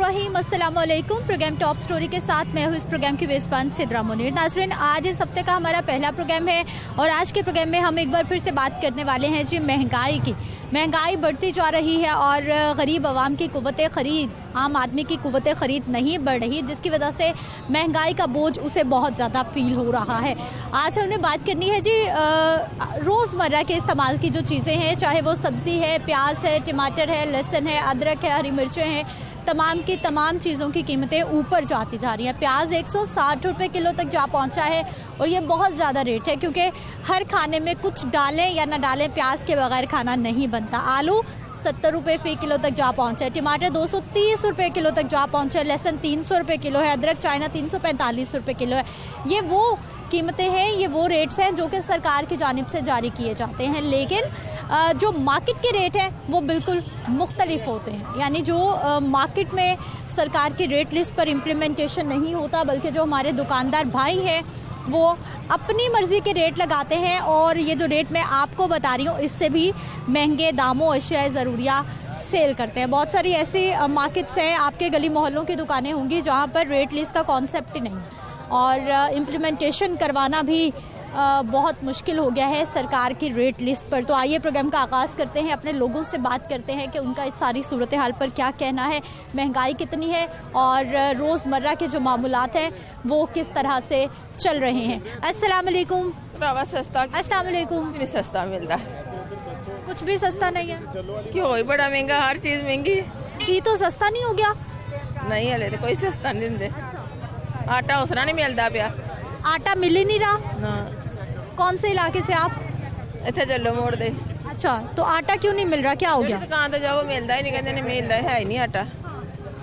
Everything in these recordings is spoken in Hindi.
बिस्मिल्लाहिर्रहमानिर्रहीम, अस्सलाम वालेकुम। प्रोग्राम टॉप स्टोरी के साथ मैं हूँ इस प्रोग्राम की मेज़बान सिद्रा मुनीर। नाज़रीन, आज इस हफ्ते का हमारा पहला प्रोग्राम है और आज के प्रोग्राम में हम एक बार फिर से बात करने वाले हैं जी महंगाई की। महंगाई बढ़ती जा रही है और गरीब आवाम की कुव्वत ख़रीद, आम आदमी की कुव्वत ख़रीद नहीं बढ़ रही, जिसकी वजह से महंगाई का बोझ उसे बहुत ज़्यादा फील हो रहा है। आज हमने बात करनी है जी रोज़मर्रा के इस्तेमाल की जो चीज़ें हैं, चाहे वो सब्ज़ी है, प्याज है, टमाटर है, लहसुन है, अदरक है, हरी मिर्चें हैं, तमाम की तमाम चीज़ों की कीमतें ऊपर जाती जा रही हैं। प्याज 160 रुपये किलो तक जा पहुंचा है और ये बहुत ज़्यादा रेट है, क्योंकि हर खाने में कुछ डालें या ना डालें, प्याज के बगैर खाना नहीं बनता। आलू 70 रुपये फ़ी किलो तक जा पहुंचा है, टमाटर 230 रुपये किलो तक जा पहुंचा है, लहसुन 300 रुपये किलो है, अदरक चाइना 345 रुपये किलो है। ये वो कीमतें हैं, ये वो रेट्स हैं जो कि सरकार की जानिब से जारी किए जाते हैं, लेकिन जो मार्केट के रेट हैं वो बिल्कुल मुख्तलिफ होते हैं। यानी जो मार्केट में सरकार की रेट लिस्ट पर इम्प्लीमेंटेशन नहीं होता, बल्कि जो हमारे दुकानदार भाई हैं वो अपनी मर्ज़ी के रेट लगाते हैं और ये जो रेट मैं आपको बता रही हूँ इससे भी महंगे दामों अशिया ज़रूरिया सेल करते हैं। बहुत सारी ऐसी मार्केट्स हैं, आपके गली मोहल्लों की दुकानें होंगी जहाँ पर रेट लिस्ट का कॉन्सेप्ट ही नहीं और इम्प्लीमेंटेशन करवाना भी बहुत मुश्किल हो गया है सरकार की रेट लिस्ट पर। तो आइए प्रोग्राम का आगाज़ करते हैं, अपने लोगों से बात करते हैं कि उनका इस सारी सूरत हाल पर क्या कहना है, महंगाई कितनी है और रोज़मर्रा के जो मामूलात हैं वो किस तरह से चल रहे हैं। अस्सलाम वालेकुम। सस्ता अस्सलाम वालेकुम। नहीं सस्ता मिलता, कुछ भी सस्ता नहीं है। क्यों? बड़ा महंगा, हर चीज़ महंगी। घी तो सस्ता नहीं हो गया? नहीं हले तो कोई सस्ता नहीं देंदे। आटा उसरा नहीं मिलता पिया। आटा मिल ही नहीं रहा ना। कौन से इलाके से आप? इतने चलो मोड़ दे। अच्छा, तो आटा क्यों नहीं मिल रहा, क्या हो गया? दुकान तो जाओ मिलता ही नहीं, कहते नहीं मिलता है ही नहीं आटा।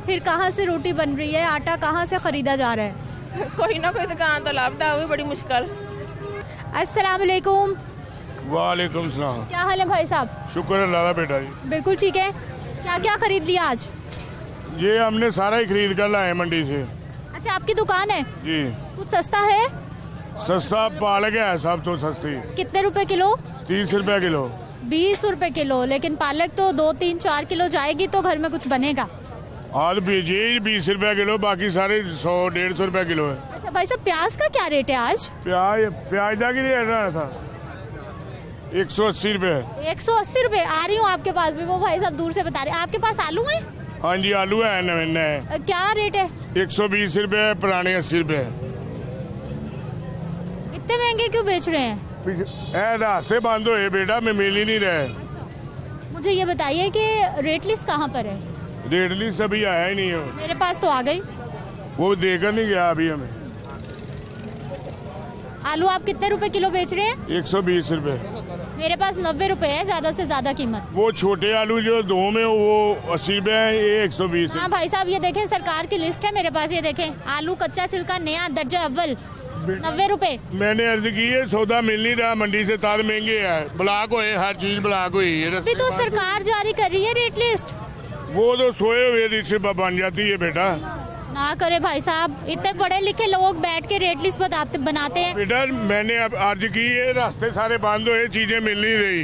फिर कहाँ से रोटी बन रही है, आटा कहाँ से खरीदा जा रहा है? कोई ना कोई दुकान तो लाभदा, हुई बड़ी मुश्किल। अस्सलाम वालेकुम। वालेकुम सलाम। क्या हाल है भाई साहब? शुक्र अल्लाह का बेटा जी। बिल्कुल ठीक है। क्या क्या खरीद लिया आज? ये हमने सारा ही खरीद कर लाए मंडी से। अच्छा, आपकी दुकान है जी। कुछ सस्ता है? सस्ता पालक है, सब तो सस्ती। कितने रुपए किलो? 30 रुपए किलो। 20 रुपए किलो, लेकिन पालक तो 2-3-4 किलो जाएगी तो घर में कुछ बनेगा। आज बीजी 20 रुपए किलो, बाकी सारे 100-150 रुपए किलो है। अच्छा भाई साहब, प्याज का क्या रेट है आज? प्याज का की रेट रहा था 180 रुपए। 180 रुपए। आ रही हूँ आपके पास भी, वो भाई साहब दूर से बता रहे। आपके पास आलू है? हाँ जी, आलू है नए। क्या रेट है? 120 रुपए, पुराने 80 रुपए। इतने महंगे क्यों बेच रहे हैं? रास्ते बंद हुए बेटा, में मिल ही नहीं रहे। मुझे ये बताइए कि रेट लिस्ट कहाँ पर है? रेट लिस्ट अभी आया ही नहीं है। मेरे पास तो आ गई। वो देकर नहीं गया अभी हमें। आलू आप कितने रुपए किलो बेच रहे हैं? 120 रुपए। मेरे पास 90 रुपए है, ज्यादा से ज्यादा कीमत। वो छोटे आलू जो 2 में वो 80 रुपए है, ये 120 है। हाँ भाई साहब, ये देखें सरकार की लिस्ट है मेरे पास, ये देखें। आलू कच्चा छिलका नया दर्जा अव्वल 90 रुपए। मैंने अर्ज की है, सौदा मिल नहीं रहा मंडी से, तार महंगे है, ब्लॉक हुए, हर चीज ब्लॉक हुई है। अभी तो सरकार जारी कर रही है रेट लिस्ट। वो तो सोए हुए रिश्ते बन जाती है बेटा। ना करे भाई साहब, इतने पढ़े लिखे लोग बैठ के रेट लिस्ट बनाते हैं। बेटा मैंने अब अर्ज की है, रास्ते सारे बंद हुए, चीजें मिल नहीं रही।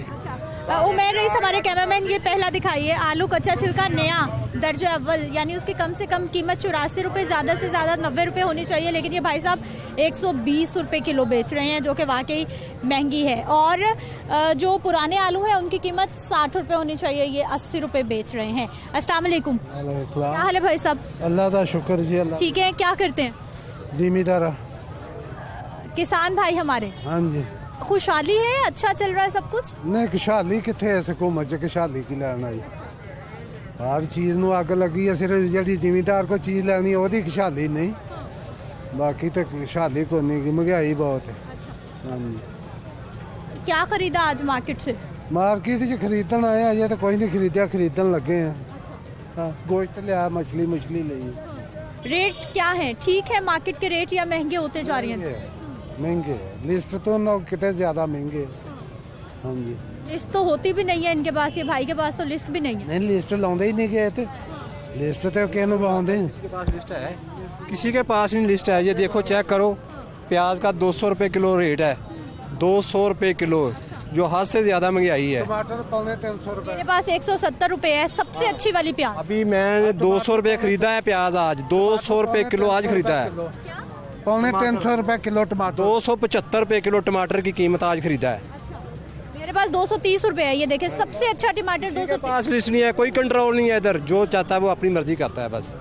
उमेर रईस हमारे कैमरामैन, ये पहला दिखाइए। आलू कच्चा छिलका नया दर्जा अव्वल, यानी उसकी कम से कम कीमत 84 रुपये, ज़्यादा से ज़्यादा 90 रुपये होनी चाहिए, लेकिन ये भाई साहब 120 रुपये किलो बेच रहे हैं, जो कि वाकई महंगी है। और जो पुराने आलू हैं उनकी कीमत 60 रुपये होनी चाहिए, ये 80 रुपये बेच रहे हैं। अस्सलाम वालेकुम। क्या हाल है भाई साहब? अल्लाह का शुक्र जी। अल्लाह ठीक है। क्या करते हैं? जिम्मेदार किसान भाई हमारे। हाँ जी। खुशहाली है, अच्छा चल रहा है सब कुछ? नहीं, खुशहाली कितने ऐसे हुकूमत च खुशहाली की लैना जी। हर चीज़ ਨੂੰ ਅੱਗ ਲੱਗੀ ਹੈ, सिर्फ ਜਿਹੜੀ ਜ਼ਿਮੀਂਦਾਰ को चीज़ ਲੈਣੀ ਉਹਦੀ खुशहाली नहीं, बाकी तो खुशहाली को नहीं, महंगाई बहुत है। हाँ जी। क्या खरीदा आज मार्केट से? मार्केट च खरीदन आए, अजे तो कोई नहीं खरीदा, खरीदन लगे हैं। हाँ, गोश्त लिया, मछली ली। रेट क्या है? ठीक है मार्केट के रेट या महंगे होते जा रहे हैं? महंगे लिस्ट तो ना कितने ज़्यादा महंगे। हाँ जी। लिस्ट तो होती भी नहीं है इनके पास, ये भाई के पास तो लिस्ट भी नहीं है। नहीं, लिस्ट लाते ही नहीं गए थे, लिस्ट तो क्या आते हैं। किसी के पास लिस्ट है? किसी के पास नहीं लिस्ट है। ये देखो, चेक करो, प्याज का 200 रुपये किलो रेट है, 200 रुपये किलो। जो हद से ज़्यादा महंगाई है। टमाटर पौने 300 रुपए। मेरे पास 170 रुपए है, सबसे अच्छी वाली प्याज। अभी मैंने 200 रुपये खरीदा है प्याज आज, 200 रुपये किलो आज खरीदा है। पौने 300 रुपए किलो टमाटर। 275 रुपये किलो टमाटर की कीमत आज खरीदा है। मेरे पास 230 रुपए है, ये देखिए सबसे अच्छा टमाटर किसी के 230। पास लिस्ट नहीं है, कोई कंट्रोल नहीं है इधर, जो चाहता है वो अपनी मर्जी करता है बस।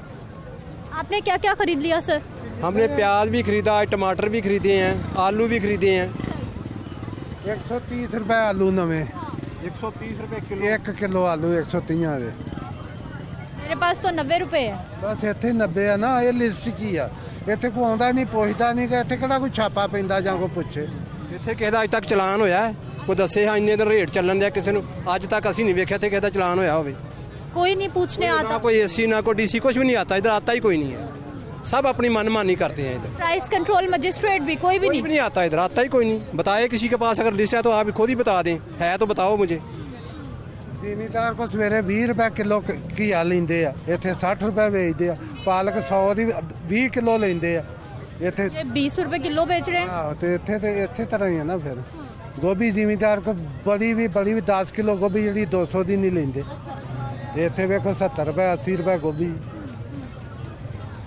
आपने क्या क्या खरीद लिया सर? हमने प्याज भी खरीदा है, टमाटर भी खरीदे हैं, आलू भी खरीदे हैं। 130 रुपए आलू नवे। 130 रुपये किलो। 1 किलो आलू 130 ਦੇ। मेरे पास तो 90 रुपए है। ਬਸ ਇੱਥੇ 90 ਆ ਨਾ, ਇਹ ਲਿਸਟ 'ਚ ਹੀ ਆ। ਇੱਥੇ ਕੋਈ ਆਉਂਦਾ ਨਹੀਂ, ਪੁੱਛਦਾ ਨਹੀਂ ਕਿ ਇੱਥੇ ਕਿਹੜਾ ਕੋਈ ਛਾਪਾ ਪੈਂਦਾ ਜਾਂ ਕੋਈ ਪੁੱਛੇ। ਇੱਥੇ ਕਿਸੇ ਦਾ ਅੱਜ ਤੱਕ ਚਲਾਨ ਹੋਇਆ ਹੈ? ਕੋਈ ਦੱਸੇ ਹਾਂ ਇੰਨੇ ਦਿਨ ਰੇਟ ਚੱਲਣ ਦਿਆ ਕਿਸੇ ਨੂੰ? ਅੱਜ ਤੱਕ ਅਸੀਂ ਨਹੀਂ ਵੇਖਿਆ ਤੇ ਕਿਸੇ ਦਾ ਚਲਾਨ ਹੋਇਆ ਹੋਵੇ। कोई नहीं पूछने ना आता। कोई एसी ना कोई डीसी, कुछ भी नहीं आता इधर, आता ही कोई नहीं है। सब अपनी मनमानी करते हैं इधर। प्राइस कंट्रोल मजिस्ट्रेट भी कोई भी कोई भी नहीं। नहीं आता इधर, आता ही कोई नहीं। बताए किसी के पास अगर लिस्ट है तो आप खुद ही बता दें, है तो बताओ मुझे। ਜ਼ਿਮੀਦਾਰ ਕੋ ਸਵੇਰੇ 20 ਰੁਪਏ ਕਿਲੋ ਘੀਆ ਲੈਂਦੇ ਆ, ਇੱਥੇ 60 ਰੁਪਏ ਵੇਚਦੇ ਆ। ਪਾਲਕ 100 ਦੀ 20 ਕਿਲੋ ਲੈਂਦੇ ਆ ਇੱਥੇ। ये 20 रुपए किलो बेच रहे हैं। ਆਹੋ ਤੇ ਇੱਥੇ ਤੇ ਇਸੇ ਤਰ੍ਹਾਂ ਹੀ ਆ ਨਾ ਫਿਰ। ਗੋਭੀ ਜ਼ਿਮੀਦਾਰ ਕੋ ਬੜੀ ਵੀ 10 ਕਿਲੋ ਗੋਭੀ ਜਿਹੜੀ 200 ਦੀ ਨਹੀਂ ਲੈਂਦੇ। ਤੇ ਇੱਥੇ ਵੇਖੋ 70 रुपए 80 रुपए गोभी।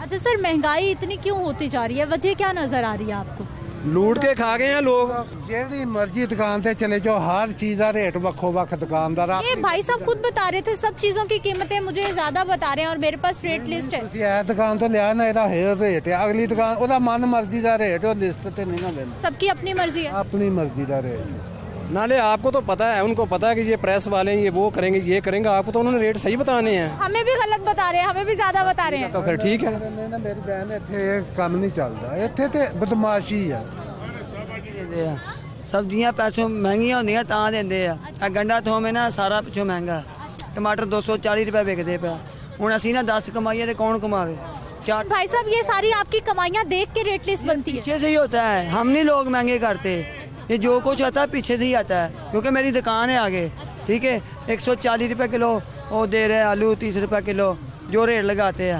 अच्छा सर, महंगाई इतनी क्यों होती जा रही है, वजह क्या नजर आ रही है आपको? लूट के खा गए हैं लोग। ਜਿਹੜੀ ਮਰਜ਼ੀ ਦੁਕਾਨ ਤੇ ਚਲੇ ਜਾਓ, ਹਰ ਚੀਜ਼ ਦਾ ਰੇਟ ਵੱਖੋ ਵੱਖ ਦੁਕਾਨਦਾਰ ये भाई साहब खुद बता रहे थे सब चीजों की कीमतें मुझे ज्यादा बता रहे हैं और मेरे पास रेट लिस्ट है। ਤੁਸੀਂ ਇਹ ਦੁਕਾਨ ਤੋਂ ਲਿਆ ਨਾ, ਇਹਦਾ ਹੇਅਰ ਰੇਟ ਹੈ। ਅਗਲੀ ਦੁਕਾਨ ਉਹਦਾ ਮਨ ਮਰਜ਼ੀ ਦਾ ਰੇਟ, ਉਹ ਲਿਸਟ ਤੇ ਨਹੀਂ ਨਾ ਲੈਂਦਾ। सबकी अपनी मर्जी है। ਆਪਣੀ ਮਰਜ਼ੀ ਦਾ ਰੇਟ। नाले आपको तो पता है, उनको पता है कि ये प्रेस वाले हैं, ये वो करेंगे ये करेंगे, आपको तो उन्होंने रेट सही बताने हैं। हमें भी गलत बता रहे हैं, हमें भी ज्यादा बता रहे हैं। तो फिर ठीक है। ਨਾ ਮੇਰੀ ਬਹਿਨ ਇੱਥੇ ਇਹ ਕੰਮ ਨਹੀਂ ਚੱਲਦਾ, ਇੱਥੇ ਤੇ ਬਦਮਾਸ਼ੀ ਆ। ਦਿੰਦੇ ਆ ਸਬਜ਼ੀਆਂ ਪੈਸੋਂ ਮਹਿੰਗੀਆਂ ਹੁੰਦੀਆਂ ਤਾਂ ਦਿੰਦੇ ਆ। ਆ ਗੰਡਾ ਥੋਮ ਹੈ ਨਾ, ਸਾਰਾ ਪਿੱਛੋਂ ਮਹਿੰਗਾ। ਟਮਾਟਰ 240 रुपए ਵਿਕਦੇ ਪਿਆ। ਹੁਣ ਅਸੀਂ ਨਾ 10 ਕਮਾਈਏ ਤੇ ਕੌਣ ਕਮਾਵੇ? चार भाई साहब ये सारी आपकी कमाइयाँ देख के रेट लिस्ट बनती है। पीछे से ही होता है, हम नहीं लोग महंगे करते। ये जो कुछ आता है पीछे से ही आता है, क्योंकि मेरी दुकान है आगे। ठीक है, 140 रुपए किलो वो दे रहे हैं आलू, 30 रुपए किलो जो रेट लगाते हैं।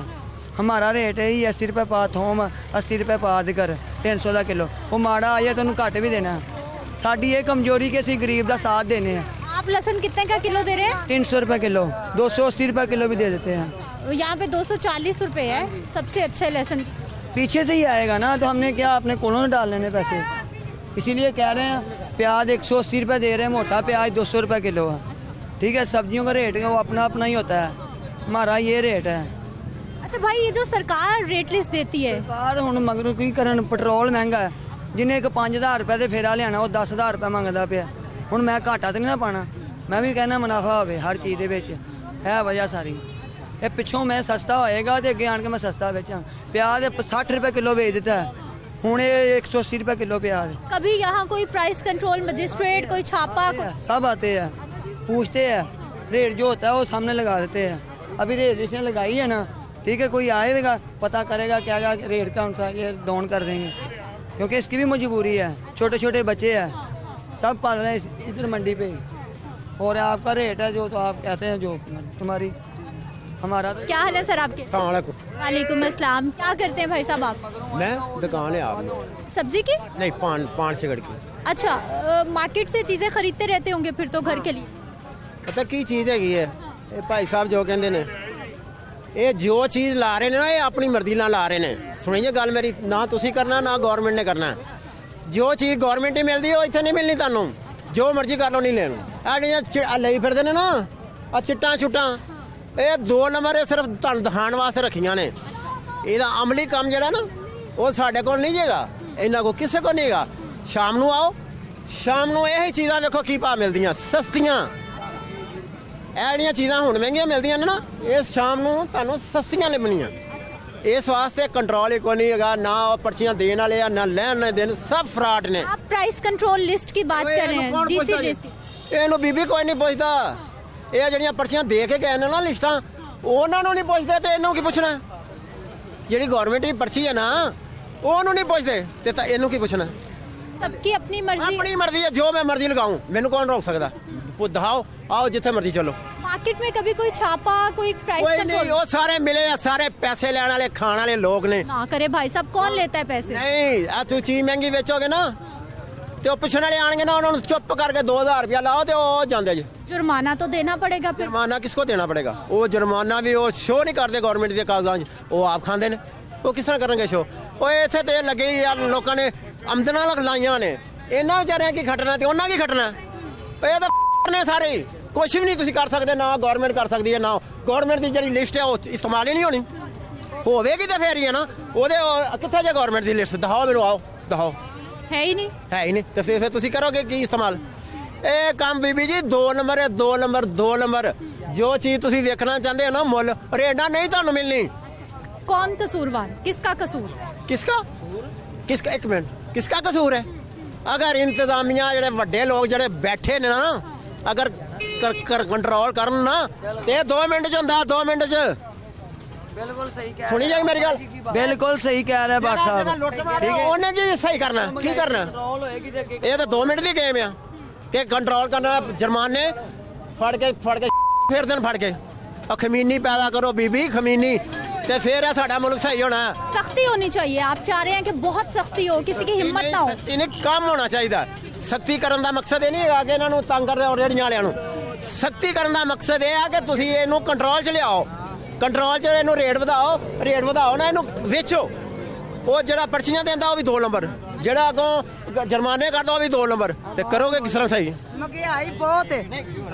हमारा रेट है ही 80 रुपए पा थोम, 80 रुपए पा अदकर, 300 का किलो। वो माड़ा आइए तो उन्हें घट भी देना है। साड़ी ये कमजोरी के असी गरीब का साथ देने हैं। आप लहसुन कितने का किलो दे रहे हैं? 300 रुपए किलो, 280 रुपए किलो भी दे देते हैं। यहाँ पे 240 रुपए है, सबसे अच्छे लहसुन। पीछे से ही आएगा ना, तो हमने क्या अपने कोलों में डाल लेने पैसे, इसीलिए कह रहे हैं। प्याज 180 रुपए दे रहे हैं, मोटा प्याज 200 रुपए किलो है। ठीक है, सब्जियों का रेट वो अपना अपना ही होता है, हमारा ये रेट है। अच्छा भाई, ये जो सरकार रेट लिस्ट देती है, सरकार हुण मगर की करन, पेट्रोल महंगा है। जिन्हें एक 5000 रुपए दे फेरा लियाना, वो 10000 रुपए मंगदा पिया। हुण मैं घाटा तो नहीं ना पाना, मैं भी कहना मुनाफा होवे हर चीज़ दे विच, है वजह सारी। ये पिछों मैं सस्ता होएगा तो अगे आन के मैं सस्ता बेचा। प्याज 60 रुपए किलो बेच देता है, हुण 180 रुपए किलो प्याज। कभी यहाँ कोई प्राइस कंट्रोल मजिस्ट्रेट, कोई छापा सब आते हैं, पूछते हैं, रेट जो होता है वो सामने लगा देते हैं। अभी रेट जिसने लगाई है ना, ठीक है, कोई आएगा पता करेगा क्या क्या रेट कौन सा, ये डाउन कर देंगे, क्योंकि इसकी भी मजबूरी है। छोटे छोटे बच्चे हैं, सब पाल रहे हैं इधर मंडी पे, और आपका रेट है जो तो आप कहते हैं जो तुम्हारी हमारा तो क्या हाल है सर आपके? वालेकुम अस्सलाम। क्या करते हैं भाई साहब आप? मैं दुकान है आपने सब्जी की? नहीं पान सिगड़ की। अच्छा, मार्केट से चीजें खरीदते रहते होंगे फिर तो घर के लिए। पता की चीज़ हैगी है, ये भाई साहब जो कहते ने, ये जो चीज़ ला रहे ने ना, ये अपनी मर्जी ਨਾਲ ਲਾ ਰਹੇ ਨੇ। ਸੁਣੀਏ ਗੱਲ ਮੇਰੀ, ਨਾ ਤੁਸੀਂ ਕਰਨਾ ਨਾ ਗਵਰਨਮੈਂਟ ਨੇ ਕਰਨਾ। ਜੋ ਚੀਜ਼ ਗਵਰਨਮੈਂਟ ਹੀ ਮਿਲਦੀ ਉਹ ਇੱਥੇ ਨਹੀਂ ਮਿਲਣੀ ਤੁਹਾਨੂੰ, ਜੋ ਮਰਜ਼ੀ ਕਰ ਲਓ, ਨਹੀਂ ਲੈਣੀ। ਆ ਜਿਹੜੀਆਂ ਲਈ ਫਿਰਦੇ ਨੇ ਨਾ, ਆ ਚਿੱਟਾਂ ਛੁੱਟਾਂ, ਇਹ 2 ਨੰਬਰ ਇਹ ਸਿਰਫ ਤੁਹਾਨੂੰ ਦਿਖਾਉਣ ਵਾਸਤੇ ਰੱਖੀਆਂ ਨੇ। ਇਹਦਾ ਅਮਲੀ ਕੰਮ ਜਿਹੜਾ ਨਾ, ਉਹ ਸਾਡੇ ਕੋਲ ਨਹੀਂ ਜੇਗਾ, ਇਹਨਾਂ ਕੋਲ ਕਿਸੇ ਕੋਲ ਨਹੀਂਗਾ। ਸ਼ਾਮ ਨੂੰ ਆਓ, ਸ਼ਾਮ ਨੂੰ ਇਹੀ ਚੀਜ਼ਾਂ ਵੇਖੋ ਕੀ ਭਾਅ ਮਿਲਦੀਆਂ, ਸਸਤੀਆਂ। ਇਹ ਜਿਹੜੀਆਂ ਚੀਜ਼ਾਂ ਹੁਣ ਮਹਿੰਗੀਆਂ ਮਿਲਦੀਆਂ ਨੇ ਨਾ, ਇਹ ਸ਼ਾਮ ਨੂੰ ਤੁਹਾਨੂੰ ਸਸਤੀਆਂ ਲੱਭਣੀਆਂ। ਇਸ ਵਾਸਤੇ ਕੰਟਰੋਲ ਹੀ ਕੋਈ ਨਹੀਂ ਹੈਗਾ, ਨਾ ਉਹ ਪਰਚੀਆਂ ਦੇਣ ਵਾਲੇ ਆ, ਨਾ ਲੈਣ ਨਾ ਦੇਣ, ਸਭ ਫਰਾਡ ਨੇ। आप प्राइस कंट्रोल लिस्ट की बात कर रहे हैं, डीसी लिस्ट की। ਇਹਨੂੰ ਬੀਬੀ ਕੋਈ ਨਹੀਂ ਪੁੱਛਦਾ। ਇਹ ਜਿਹੜੀਆਂ ਪਰਚੀਆਂ ਦੇ ਕੇ ਗਏ ਨੇ ਨਾ ਲਿਸਟਾਂ, ਉਹਨਾਂ ਨੂੰ ਨਹੀਂ ਪੁੱਛਦੇ ਤੇ ਇਹਨੂੰ ਕੀ ਪੁੱਛਣਾ? ਜਿਹੜੀ ਗਵਰਨਮੈਂਟ ਦੀ ਪਰਚੀ ਹੈ ਨਾ, ਉਹਨੂੰ ਨਹੀਂ ਪੁੱਛਦੇ ਤੇ ਤਾਂ ਇਹਨੂੰ ਕੀ ਪੁੱਛਣਾ? सबकी अपनी मर्जी। ਆਪਣੀ ਮਰਜ਼ੀ ਹੈ, ਜੋ ਮੈਂ ਮਰਜ਼ੀ ਲਗਾऊं, ਮੈਨੂੰ ਕੌਣ ਰੋਕ ਸਕਦਾ? ਦਿਖਾਓ, ਆਓ ਜਿੱਥੇ ਮਰਜ਼ੀ ਚਲੋ। मार्केट में कभी कोई छापा, कोई प्राइस ਕੋਈ ਨਹੀਂ, कंट्रोल ਉਹ ਸਾਰੇ ਮਿਲੇ ਆ, ਸਾਰੇ ਪੈਸੇ ਲੈਣ ਵਾਲੇ ਖਾਣ ਵਾਲੇ ਲੋਕ ਨੇ। ना करे भाई साहब, कौन लेता है पैसे? ਨਹੀਂ, ਆ ਤੂੰ ਚੀਜ਼ ਮਹਿੰਗੀ ਵੇਚੋਗੇ ਨਾ, ਤੇ ਉਹ ਪਿੱਛੇ ਵਾਲੇ ਆਣਗੇ ਨਾ ਉਹਨਾਂ ਨੂੰ ਚੁੱਪ ਕਰਕੇ 2000 ਰੁਪਇਆ ਲਾਓ ਤੇ ਉਹ ਜਾਂਦੇ ਜੀ। जुर्माना तो देना पड़ेगा फिर। जुर्माना किसको देना पड़ेगा? वो जुर्माना भी वो शो नहीं करते गवर्नमेंट के कागजात, वो आप खाते ने, वो किस तरह करेंगे शो? वो इतने तो लगे यार लोगों ने आमदना लाइया ने, इन्होंने बेचारे की खटना तो उन्होंने की खटना, ये तो ने सारे कुछ भी नहीं तुम कर सकते, ना गवर्नमेंट कर सकती है, ना गवर्नमेंट की जी लिस्ट है वो इस्तेमाल ही नहीं होनी, होगी तो फिर ही है ना। वो कितने जे गवर्नमेंट की लिस्ट दिखाओ मेरे, आओ दिखाओ, है ही नहीं, है ही नहीं, तो फिर तुम करोगे की इस्तेमाल? ਇਹ ਕੰਮ ਬੀਬੀ ਜੀ 2 ਨੰਬਰ ਹੈ, 2 ਨੰਬਰ। ਜੋ ਚੀਜ਼ ਤੁਸੀਂ ਵੇਖਣਾ ਚਾਹੁੰਦੇ ਹੋ ਨਾ ਮੁੱਲ ਰੇਡਾਂ ਨਹੀਂ ਤੁਹਾਨੂੰ ਮਿਲਣੀ। कौन कसूरवार, किसका कसूर? किसका एक मिनट, किसका कसूर है? अगर इंतजामिया ਜਿਹੜੇ ਵੱਡੇ ਲੋਕ ਜਿਹੜੇ ਬੈਠੇ ਨੇ ਨਾ, ਅਗਰ ਕੰਟਰੋਲ ਕਰਨ ਨਾ ਤੇ 2 ਮਿੰਟ ਚ ਹੁੰਦਾ, 2 ਮਿੰਟ ਚ। ਬਿਲਕੁਲ ਸਹੀ ਕਹਿ ਸੁਣੀ ਜਾਈ ਮੇਰੀ ਗੱਲ, ਬਿਲਕੁਲ ਸਹੀ ਕਹਿ ਰਿਹਾ ਬਾਟ ਸਾਹਿਬ। ਠੀਕ ਹੈ, ਉਹਨੇ ਕੀ ਸਹੀ ਕਰਨਾ, ਕੀ ਕਰਨਾ? ਕੰਟਰੋਲ ਹੋਏਗੀ ਤੇ ਅੱਗੇ ਇਹ ਤਾਂ 2 ਮਿੰਟ ਦੀ ਗੇਮ ਆ ਕਿ ਕੰਟਰੋਲ ਕਰਨਾ। ਜੁਰਮਾਨੇ ਫੜ ਕੇ ਫਿਰ ਦਿਨ ਫੜ ਕੇ ਖਮੀਨੀ ਪੈਦਾ ਕਰੋ ਬੀਬੀ, ਖਮੀਨੀ, ਤੇ ਫਿਰ ਇਹ ਸਾਡਾ ਮੁਲਕ ਸਹੀ ਹੋਣਾ। सख्ती होनी चाहिए, आप चाह रहे हैं कि बहुत सख्ती हो, किसी की हिम्मत ना हो। ਸਖਤੀ ਨਹੀਂ, ਕੰਮ ਹੋਣਾ ਚਾਹੀਦਾ। ਸਖਤੀ ਕਰਨ ਦਾ ਮਕਸਦ ਇਹ ਨਹੀਂ ਹੈਗਾ ਕਿ ਇਹਨਾਂ ਨੂੰ ਤੰਗ ਕਰਦੇ ਹੋ ਰੇੜੀਆਂ ਵਾਲਿਆਂ ਨੂੰ। ਸਖਤੀ ਕਰਨ ਦਾ ਮਕਸਦ ਇਹ ਆ ਕਿ ਤੁਸੀਂ ਇਹਨੂੰ ਕੰਟਰੋਲ 'ਚ ਲਿਆਓ, ਕੰਟਰੋਲ 'ਚ ਇਹਨੂੰ ਰੇਟ ਵਧਾਓ ਨਾ, ਇਹਨੂੰ ਵੇਚੋ। ਉਹ ਜਿਹੜਾ ਪਰਚੀਆਂ ਦਿੰਦਾ ਉਹ ਵੀ 2 ਨੰਬਰ, ਜਿਹੜਾ ਅੱਗੋਂ ਜੁਰਮਾਨੇ ਕਰਦਾ ਉਹ ਵੀ 2 ਨੰਬਰ, ਤੇ ਕਰੋਗੇ ਕਿਸ ਤਰ੍ਹਾਂ ਸਹੀ? ਮਹਿੰਗਾਈ ਬਹੁਤ ਹੈ,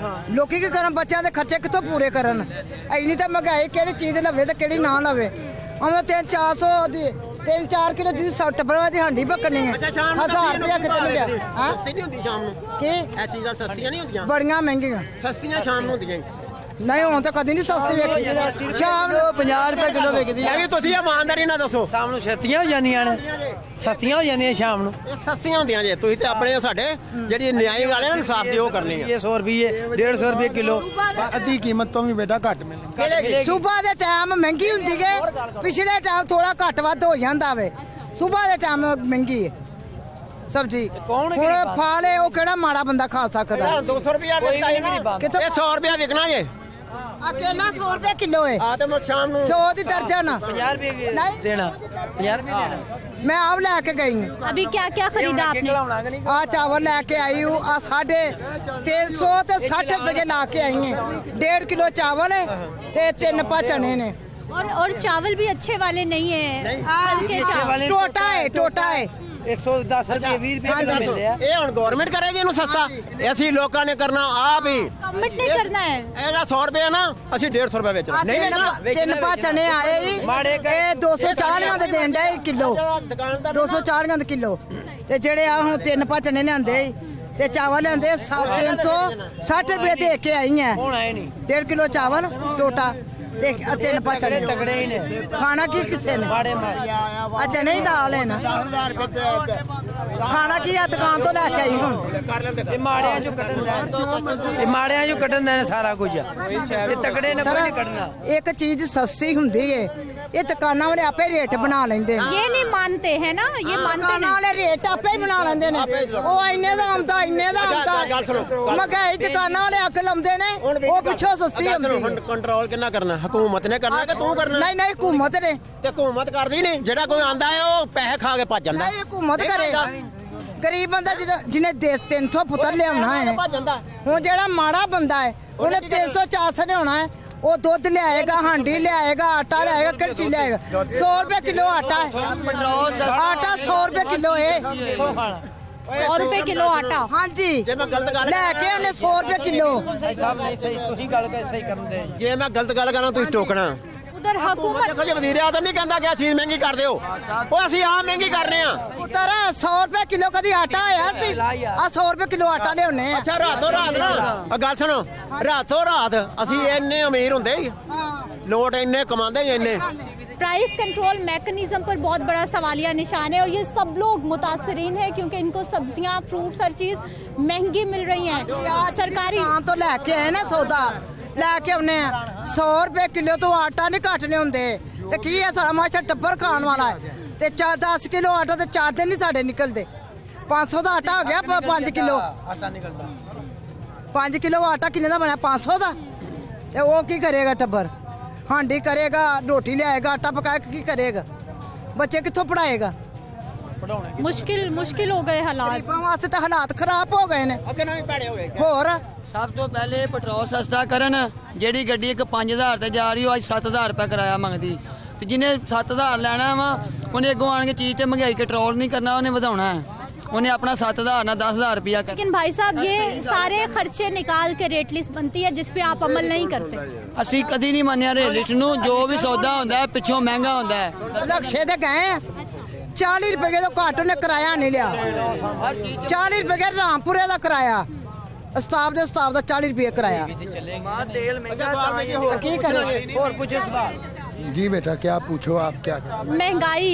ਲੋਕੀ ਕੀ ਕਰਨ, ਬੱਚਿਆਂ ਦੇ ਖਰਚੇ ਕਿੱਥੋਂ ਪੂਰੇ ਕਰਨ? ਇੰਨੀ ਤਾਂ ਮਹਿੰਗਾਈ, ਕਿਹੜੀ ਚੀਜ਼ ਲਵੇ ਤੇ ਕਿਹੜੀ ਨਾ ਲਵੇ। ਉਹਨਾਂ 300-400 ਦੀ 3-4 ਕਿਲੋ ਦੀ ਟੱਬਰਾਂ ਦੀ ਹਾਂਡੀ ਪੱਕਣੀ ਹੈ। ਅੱਛਾ, ਸ਼ਾਮ ਨੂੰ 1000 ਰੁਪਇਆ ਕਿੱਥੇ ਮਿਲਿਆ? ਸਸਤੀ ਨਹੀਂ ਹੁੰਦੀ ਸ਼ਾਮ ਨੂੰ, ਕੀ ਇਹ ਚੀਜ਼ਾਂ ਸਸਤੀਆਂ ਨਹੀਂ ਹੁੰਦੀਆਂ, ਬੜੀਆਂ ਮਹਿੰਗੀਆਂ। ਸਸਤੀਆਂ ਸ਼ਾਮ ਨੂੰ ਹੁੰਦੀਆਂ। ਨਹੀਂ ਹੁਣ ਤਾਂ ਕਦੀ ਨਹੀਂ ਸਸਤੀ ਵੇਖੀ, ਸ਼ਾਮ ਨੂੰ 50 ਰੁਪਏ ਕਿਲੋ ਵਿਕਦੀ ਇਹ ਵੀ ਤੁਸੀਂ ਇਮਾਨਦਾਰੀ ਨਾਲ ਦੱਸੋ। ਸ਼ਾਮ ਨੂੰ ਛੇਤੀਆਂ ਹੋ ਜਾਂਦੀਆਂ ਨੇ, ਸਸਤੀਆਂ ਹੋ ਜਾਂਦੀਆਂ ਸ਼ਾਮ ਨੂੰ। ਇਹ ਸਸਤੀਆਂ ਹੁੰਦੀਆਂ ਜੇ, ਤੁਸੀਂ ਤੇ ਆਪਣੇ ਸਾਡੇ ਜਿਹੜੀ ਨਿਆਈ ਵਾਲੇ ਨੇ ਇਨਸਾਫ ਦੀ ਉਹ ਕਰਨੀ ਆ। 100 ਰੁਪਏ 150 ਰੁਪਏ ਕਿਲੋ, ਅੱਧੀ ਕੀਮਤ ਤੋਂ ਵੀ ਬੇਟਾ ਘੱਟ ਮਿਲੇਗੀ। ਸਵੇਰ ਦੇ ਟਾਈਮ ਮਹਿੰਗੀ ਹੁੰਦੀ ਹੈ, ਪਿਛਲੇ ਟਾਈਮ ਥੋੜਾ ਘੱਟ ਵੱਧ ਹੋ ਜਾਂਦਾ ਵੇ। ਸਵੇਰ ਦੇ ਟਾਈਮ ਮਹਿੰਗੀ ਹੈ ਸਬਜ਼ੀ। ਹੁਣ ਫਲ ਹੈ, ਉਹ ਕਿਹੜਾ ਮਾੜਾ ਬੰਦਾ ਖਾ ਸਕਦਾ? 200 ਰੁਪਇਆ ਵਿਕਦਾ ਹੈ ਨਾ, ਕਿੱਥੋਂ? ਇਹ 100 ਰੁਪਇਆ ਵਿਕਣਾ ਜੇ। ਅਕੇਲਾ 100 ਰੁਪਏ ਕਿਲੋ ਹੈ, ਆ ਤੇ ਮੈਂ ਸ਼ਾਮ ਨੂੰ 100 ਦੀ ਦਰਜਨ। 50 ਰੁਪਏ ਨਹੀਂ ਦੇਣਾ, 50 ਰੁਪਏ ਦੇਣਾ। ਮੈਂ ਆਪ ਲੈ ਕੇ ਗਈ ਹूँ। अभी क्या क्या खरीदा आपने? आ चावल लेके आई हूँ, आ 350 ਤੇ 60 रुपए ला के आई हैं। 1.5 किलो चावल है ते 3 पा चने ने। और चावल भी अच्छे वाले नहीं है, हल्के चावल। टोटा है 110 ਰੁਪਏ 20 ਰੁਪਏ ਕਿਲੋ ਮਿਲਦੇ ਆ। ਇਹ ਹੁਣ ਗਵਰਨਮੈਂਟ ਕਰੇਗੀ ਇਹਨੂੰ ਸਸਤਾ, ਅਸੀਂ ਲੋਕਾਂ ਨੇ ਕਰਨਾ ਆਪ ਹੀ। गवर्नमेंट ने करना है। ਇਹਦਾ 100 ਰੁਪਏ ਨਾ, ਅਸੀਂ 150 ਰੁਪਏ ਵੇਚਣਾ। ਨਹੀਂ ਵੇਚਣਾ। 3 पा चने आए ही, ਇਹ 240 ਦੇ ਦੇਣ ਦਾ ਕਿਲੋ, 240 ਦੇ ਕਿਲੋ। ਤੇ ਜਿਹੜੇ ਆ ਹੁਣ 3 ਪਾ ਚਨੇ ਲਿਆਂਦੇ ਤੇ ਚਾਵਲ ਲਿਆਂਦੇ 360 ਰੁਪਏ ਦੇ ਕੇ ਆਈ ਆ। ਹੁਣ ਆਏ ਨਹੀਂ, 1.5 ਕਿਲੋ ਚਾਵਲ ਟੋਟਾ ਤੇ 3 ਪਾ ਚਨੇ। ਤਗੜੇ ਹੀ ਨੇ, ਖਾਣਾ ਕੀ ਕਿਸੇ ਨੇ? ਮਾੜੇ ਮਾੜੇ। ਆ ਚਨੇ ਹੀ ਦਾਲ ਹੈ ਨਾ, 10,000 ਰੁਪਏ ਖਾਣਾ ਕੀ ਆ? ਦੁਕਾਨ ਤੋਂ ਲੈ ਕੇ ਆਈ ਹੁਣ। ਕਰ ਲੈਂਦੇ। ਇਹ ਮਾੜਿਆਂ ਚੋਂ ਕੱਢਣ ਦਾ, ਇਹ ਮਾੜਿਆਂ ਚੋਂ ਕੱਢਣ ਦਾ ਸਾਰਾ ਕੁਝ। ਇਹ ਤਗੜੇ ਨੇ ਕੋਈ ਨਹੀਂ ਕੱਢਣਾ। ਇੱਕ ਚੀਜ਼ ਸਸਤੀ ਹੁੰਦੀ ਏ, ਇਹ ਦੁਕਾਨਾਂ ਵਾਲੇ ਆਪੇ ਰੇਟ ਬਣਾ ਲੈਂਦੇ ਨੇ। ये नहीं मानते हैं ना, ये मानते ਦੁਕਾਨਾਂ नहीं। ਵਾਲੇ ਰੇਟ ਆਪੇ ਹੀ ਬਣਾ ਲੈਂਦੇ ਨੇ। ਉਹ ਇੰਨੇ ਦਾ ਆਉਂਦਾ, ਇੰਨੇ ਦਾ ਗੱਲ ਸੁਣੋ, ਆਉਂਦਾ। ਮਹਿੰਗਾਈ ਦੁਕਾਨਾਂ ਵਾਲੇ ਅੱਗ ਲਾਉਂਦੇ ਨੇ, ਉਹ ਪਿੱਛੋਂ ਸਸਤੀ ਹੁੰਦੀ ਹੈ। ਕੰਟਰੋਲ ਕਿੰਨਾ ਕਰਨਾ? ਹਕੂਮਤ ਨੇ ਕਰਨਾ ਕਿ ਤੂੰ ਕਰਨਾ? ਨਹੀਂ ਹੁਕੂਮਤ ਨੇ। ਤੇ ਹਕੂਮਤ ਕਰਦੀ ਨਹੀਂ, ਜਿਹੜਾ ਕੋਈ ਆਂਦਾ ਹੈ ਉਹ ਪੈਸੇ ਖਾ ਕੇ ਭੱਜ ਜਾਂਦਾ। ਨਹੀਂ ਹੁਕੂਮਤ ਕਰੇ। ਗਰੀਬ ਬੰਦਾ ਜਿਹਨੇ 300 ਪੁੱਤਰ ਲਿਆਉਣਾ ਹੈ, ਭੱਜ ਜਾਂਦਾ। ਹੁਣ ਜਿਹੜਾ ਮਾੜਾ ਬੰਦਾ ਹੈ ਉਹਨੇ 300-400 ਲਿਆਉਣਾ ਹੈ, ਉਹ ਦੁੱਧ ਲਿਆਏਗਾ, ਹਾਂਡੀ ਲਿਆਏਗਾ, ਆਟਾ ਲਿਆਏਗਾ, ਕਿਹੜੀ ਚੀਜ਼ ਲਿਆਏਗਾ? 100 ਰੁਪਏ ਕਿਲੋ ਆਟਾ ਹੈ, ਆਟਾ 100 ਰੁਪਏ ਕਿਲੋ ਹੈ। 100 रुपए किलो आटा। ਹਾਂਜੀ, ਜੇ ਮੈਂ ਗਲਤ ਗੱਲ ਲੈ ਕੇ ਉਹਨੇ 100 ਰੁਪਏ ਕਿਲੋ। ਸਾਹਿਬ ਨਹੀਂ ਸਹੀ, ਤੁਸੀਂ ਗੱਲ ਸਹੀ ਕਰਦੇ ਜੀ। ਜੇ ਮੈਂ ਗਲਤ ਗੱਲ ਕਰਾਂ ਤੁਸੀਂ ਟੋਕਣਾ। उधर हुकूमत ਦੇਖੋ ਜੀ, ਵਜ਼ੀਰ ਆਜ਼ਮ ਨਹੀਂ ਕਹਿੰਦਾ ਕਿ ਇਹ ਚੀਜ਼ ਮਹਿੰਗੀ ਕਰ ਦਿਓ, ਉਹ ਅਸੀਂ ਆਪ ਮਹਿੰਗੀ ਕਰ ਰਹੇ ਹਾਂ। ਪੁੱਤਰ 100 ਰੁਪਏ ਕਿਲੋ ਕਦੀ ਆਟਾ ਆਇਆ ਸੀ? ਆ 100 ਰੁਪਏ ਕਿਲੋ ਆਟਾ ਲਿਆਉਣੇ ਆ। ਅੱਛਾ, ਰਾਤੋਂ ਰਾਤ ਨਾ ਆਹ ਗੱਲ ਸੁਣੋ, ਰਾਤੋਂ ਰਾਤ ਅਸੀਂ ਇੰਨੇ ਅਮੀਰ ਹੁੰਦੇ ਹੀ, ਲੋਟ ਇੰਨੇ ਕਮਾਉਂਦੇ ਹੀ ਇੰਨੇ। प्राइस कंट्रोल मैकेनिज्म पर बहुत बड़ा सवालिया निशान है और ये सब लोग मुतासरीन है क्योंकि इनको सब्जियां, फ्रूट्स, हर चीज महंगी मिल रही हैं। सरकारी ਦੁਕਾਨ ਤੋਂ ਲੈ ਕੇ ਆਏ ਨਾ ਸੌਦਾ, ਲੈ ਕੇ ਆਉਨੇ ਆ। 100 ਰੁਪਏ ਕਿਲੋ ਤੋਂ ਆਟਾ ਨਹੀਂ ਘੱਟ ਲਿਆਉਂਦੇ। ਤੇ ਕੀ ਹੈ, ਸਾਡਾ ਮਾਸ਼ਾ ਟੱਬਰ ਖਾਣ ਵਾਲਾ ਹੈ। ਤੇ 10 ਕਿਲੋ ਆਟਾ ਤੇ 4 ਦਿਨ ਨਹੀਂ ਸਾਡੇ ਨਿਕਲਦੇ। 500 ਦਾ ਆਟਾ ਹੋ ਗਿਆ 5 ਕਿਲੋ। ਆਟਾ ਨਿਕਲਦਾ 5 ਕਿਲੋ ਆਟਾ ਕਿੰਨੇ ਦਾ ਬਣਿਆ? 500 ਦਾ। ਤੇ ਉਹ ਕੀ ਕਰੇਗਾ ਟੱਬਰ? ਹਾਂਡੀ ਕਰੇਗਾ, ਰੋਟੀ ਲਿਆਏਗਾ, ਆਟਾ ਪਕਾਏਗਾ, ਕੀ ਕਰੇਗਾ? ਬੱਚੇ ਕਿੱਥੋਂ ਪੜਾਏਗਾ? मुश्किल हो गए हालात। ਗਰੀਬਾਂ ਵਾਸਤੇ ਤਾਂ ਹਾਲਾਤ ਖਰਾਬ ਹੋ ਗਏ ਨੇ ਅੱਗੇ ਨਾਲ ਵੀ ਭੈੜੇ ਹੋਏ ਹੋਰ ਸਭ ਤੋਂ ਪਹਿਲੇ ਪੈਟਰੋਲ ਸਸਤਾ ਕਰਨ। ਜਿਹੜੀ ਗੱਡੀ ਇੱਕ 5000 ਤੇ ਜਾ ਰਹੀ ਉਹ ਅੱਜ 7000 ਰੁਪਏ ਕਿਰਾਇਆ ਮੰਗਦੀ ਤੇ ਜਿਹਨੇ 7000 ਲੈਣਾ ਵਾ ਉਹਨੇ ਅੱਗੋਂ ਆਣ ਕੇ ਚੀਜ਼ ਤੇ ਮਹਿੰਗਾਈ ਕੰਟਰੋਲ ਨਹੀਂ ਕਰਨਾ, ਉਹਨੇ ਵਧਾਉਣਾ ਹੈ। ਉਹਨੇ अपना 7000 ना 10,000 रुपया कर। लेकिन भाई साहब ये सारे खर्चे निकाल के रेट लिस्ट बनती है जिस पे आप अमल नहीं करते। ਅਸੀਂ ਕਦੀ ਨਹੀਂ ਮੰਨਿਆ ਰੇਟ ਲਿਸਟ ਨੂੰ। ਜੋ ਵੀ ਸੌਦਾ ਹੁੰਦਾ ਹੈ ਪਿੱਛੋਂ ਮਹਿੰਗਾ ਹੁੰਦਾ ਹੈ। ਲਕਸ਼ੇ ਤੇ ਗਏ ਆ 40 ਰੁਪਏ ਤੋਂ ਘੱਟ ਉਹਨੇ ਕਿਰਾਇਆ ਨਹੀਂ ਲਿਆ। 40 ਰੁਪਏ ਰਾਮਪੁਰੇ ਦਾ ਕਿਰਾਇਆ, ਸਟਾਫ ਦਾ 40 ਰੁਪਏ ਕਿਰਾਇਆ। ਤੇਲ ਮਹਿੰਗਾ ਕੀ ਕਰਾਂਗੇ? ਹੋਰ ਪੁੱਛੋ ਸਵਾਲ। जी बेटा क्या पूछो आप क्या महंगाई,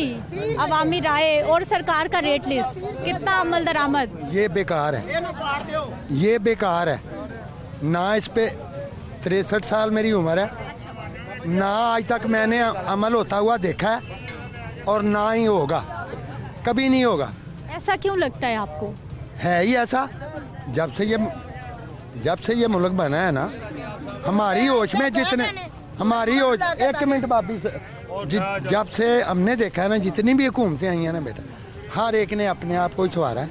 अवामी राय और सरकार का रेट लिस्ट, कितना अमल दरामद? ये बेकार है, ये बेकार है ना। इस पे 63 साल मेरी उम्र है ना, आज तक मैंने अमल होता हुआ देखा है और ना ही होगा, कभी नहीं होगा। ऐसा क्यों लगता है आपको? है ही ऐसा। जब से ये मुल्क बना है ना, हमारी होश में जितने हमारी होश, एक मिनट भाभी जब से हमने देखा है ना, जितनी भी हुकूमतें आई हैं ना बेटा, हर एक ने अपने आप को ही संवारा है,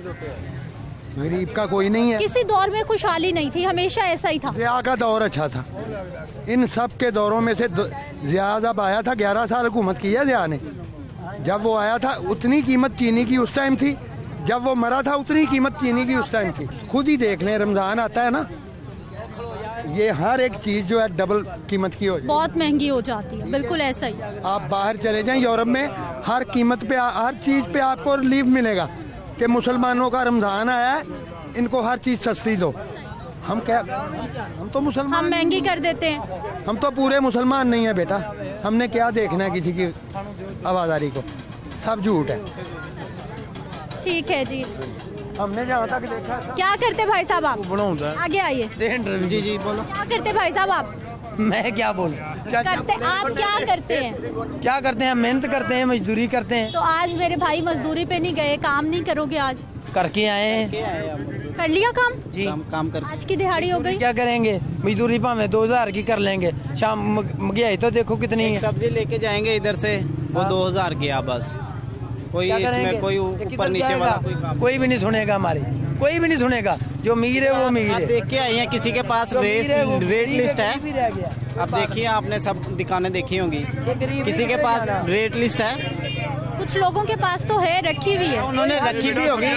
गरीब का कोई नहीं है। किसी दौर में खुशहाली नहीं थी, हमेशा ऐसा ही था। ज़िया का दौर अच्छा था। इन सब के दौरों में से ज़िया जब आया था 11 साल हुकूमत की है ज़िया ने। जब वो आया था उतनी कीमत चीनी की उस टाइम थी, जब वो मरा था उतनी कीमत चीनी की उस टाइम थी। खुद ही देख लें, रमज़ान आता है ना, ये हर एक चीज़ जो है डबल कीमत की हो जाती है, बहुत महंगी हो जाती है। बिल्कुल ऐसा ही। आप बाहर चले जाएं यूरोप में, हर कीमत पे हर चीज़ पे आपको रिलीफ मिलेगा कि मुसलमानों का रमज़ान आया है, इनको हर चीज़ सस्ती दो। हम तो मुसलमान, हम महंगी कर देते हैं। हम तो पूरे मुसलमान नहीं है बेटा। हमने क्या देखना है किसी की आवाज़ारी को? सब झूठ है। ठीक है जी। हमने जहाँ तक देखा। क्या करते भाई साहब आप? आगे आइए। जी जी बोलो। क्या करते भाई साहब आप? मैं क्या बोलूं? करते आप क्या करते हैं? क्या करते हैं? मेहनत करते हैं, मजदूरी करते हैं। तो आज मेरे भाई मजदूरी पे नहीं गए, काम नहीं करोगे आज? करके आए हैं। कर लिया काम? जी काम कर। आज की दिहाड़ी हो गई। क्या करेंगे? मजदूरी भावे 2000 की कर लेंगे। शाम महंगाई तो देखो कितनी है। सब्जी लेके जाएंगे इधर से, वो 2000 की आ बस। कोई इसमें कोई ऊपर नीचे वाला कोई काम, कोई भी नहीं सुनेगा हमारी, कोई भी नहीं सुनेगा। जो अमीर है वो अमीर आप है। देख के आए हैं किसी के पास रेट लिस्ट है? अब देखिए, आपने सब दुकानें देखी होंगी, किसी के पास रेट लिस्ट है? कुछ लोगों के पास तो है, रखी हुई है। उन्होंने रखी भी होगी,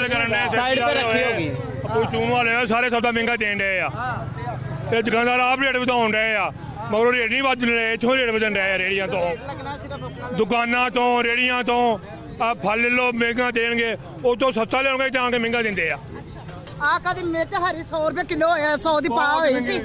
साइड पे रखी होगी। ਕੋਈ ਚੂਮ ਵਾਲੇ ਸਾਰੇ ਸੌਦਾ ਮਹਿੰਗਾ ਦੇਣ ਡਏ ਆ ਤੇ ਦੁਕਾਨਦਾਰ ਆਪ ਰੇਟ ਵਧਾਉਣ ਡਏ ਆ, ਮਗਰੋਂ ਰੇਟ ਨਹੀਂ ਵੱਧ ਰਹੇ, ਇੱਥੋਂ ਰੇਟ ਵਧਣ ਡਏ ਆ ਰੇੜੀਆਂ ਤੋਂ, ਦੁਕਾਨਾਂ ਤੋਂ, ਰੇੜੀਆਂ ਤੋਂ। ਆ ਫਲ ਲੈ ਲਓ ਮਹਿੰਗਾ ਦੇਣਗੇ, ਉਹ ਤੋਂ ਸਸਤਾ ਲੈਣਗੇ ਜਾਂ ਕੇ ਮਹਿੰਗਾ ਦਿੰਦੇ ਆ। ਆ ਕਦੀ ਮਿਰਚ ਹਰੀ 100 ਰੁਪਏ ਕਿਲੋ ਹੋਇਆ, 100 ਦੀ ਪਾ ਹੋਈ ਸੀ,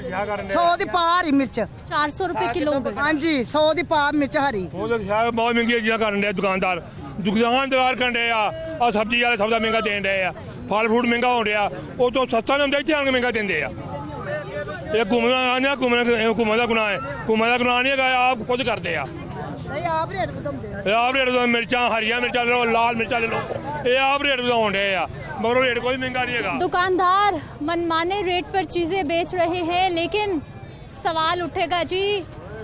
100 ਦੀ ਪਾ ਹਰੀ ਮਿਰਚ 400 रुपए किलो हो गई। ਹਾਂਜੀ 100 ਦੀ ਪਾ ਮਿਰਚ ਹਰੀ। ਉਹ ਤਾਂ ਸ਼ਾਇਦ ਬਹੁਤ ਮਹਿੰਗੀਆਂ ਚੀਜ਼ਾਂ ਕਰਨ ਡਏ ਦੁਕਾਨਦਾਰ ਕਰਨ ਡਏ ਆ ਸਬਜ਼ੀ ਵਾਲੇ ਸੌਦਾ ਮਹਿੰਗਾ ਦੇਣ ਡਏ ਆ, ਫਲ ਫਰੂਟ ਮਹਿੰਗਾ ਹੋਣ ਡਿਆ, ਉਹ ਤੋਂ ਸਸਤਾ ਨਹੀਂ ਹੁੰਦਾ, ਇੱਥੇ ਆਣ ਕੇ ਮਹਿੰਗਾ ਦਿੰਦੇ ਆ। ਇਹ ਘੁੰਮਣਾ ਆਉਂਦਾ, ਘੁੰਮਣ ਦਾ ਗੁਨਾਹ ਹੈ, ਘੁੰਮਣ ਦਾ ਗੁਨਾਹ ਨਹੀਂ ਹੈਗਾ, ਆਪ ਖੁਦ ਕਰਦੇ ਆ। ਨਹੀਂ ਆਪ ਰੇਟ ਵਧਾਉਂਦੇ ਆ। ਆਪ ਰੇਟ ਮਿਰਚਾਂ, ਹਰੀਆਂ ਮਿਰਚਾਂ ਲੈ ਲਓ, ਲਾਲ ਮਿਰਚਾਂ ਲੈ ਲਓ, ਇਹ ਆਪ ਰੇਟ ਵਧਾਉਣ ਡਏ ਆ, ਮਗਰ ਰੇਟ ਕੋਈ ਮਹਿੰਗਾ नहीं है। दुकानदार मनमाने रेट पर चीजें बेच रहे हैं, लेकिन सवाल उठेगा जी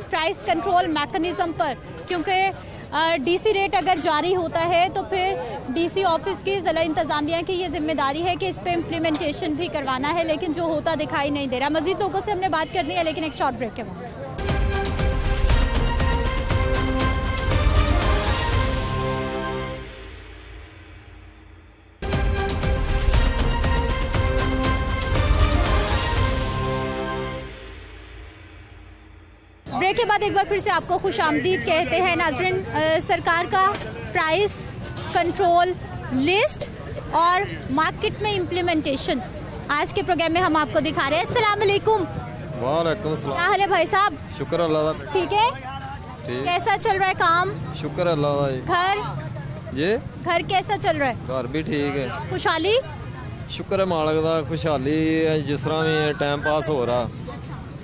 प्राइस कंट्रोल मैकेनिज्म पर, क्योंकि डीसी रेट अगर जारी होता है तो फिर डीसी ऑफिस की जिला इंतजामिया की ये जिम्मेदारी है कि इस पे इम्प्लीमेंटेशन भी करवाना है, लेकिन जो होता दिखाई नहीं दे रहा। मजीद लोगों से हमने बात करनी है, लेकिन एक शॉर्ट ब्रेक के बाद। ब्रेक के बाद एक बार फिर से आपको खुशामदीद कहते हैं नाज़रीन। सरकार का प्राइस कंट्रोल लिस्ट और मार्केट में इम्प्लीमेंटेशन आज के प्रोग्राम में हम आपको दिखा रहे हैं। अस्सलाम वालेकुम। वालेकुम सलाम। क्या हाल है भाई साहब? शुक्र अल्लाह का। ठीक है। कैसा चल रहा है काम? शुक्र अल्लाह का। घर कैसा चल रहा है? घर भी ठीक है। खुशहाली? शुक्र है मालिक दा, खुशहाली जिस तरह भी टाइम पास हो रहा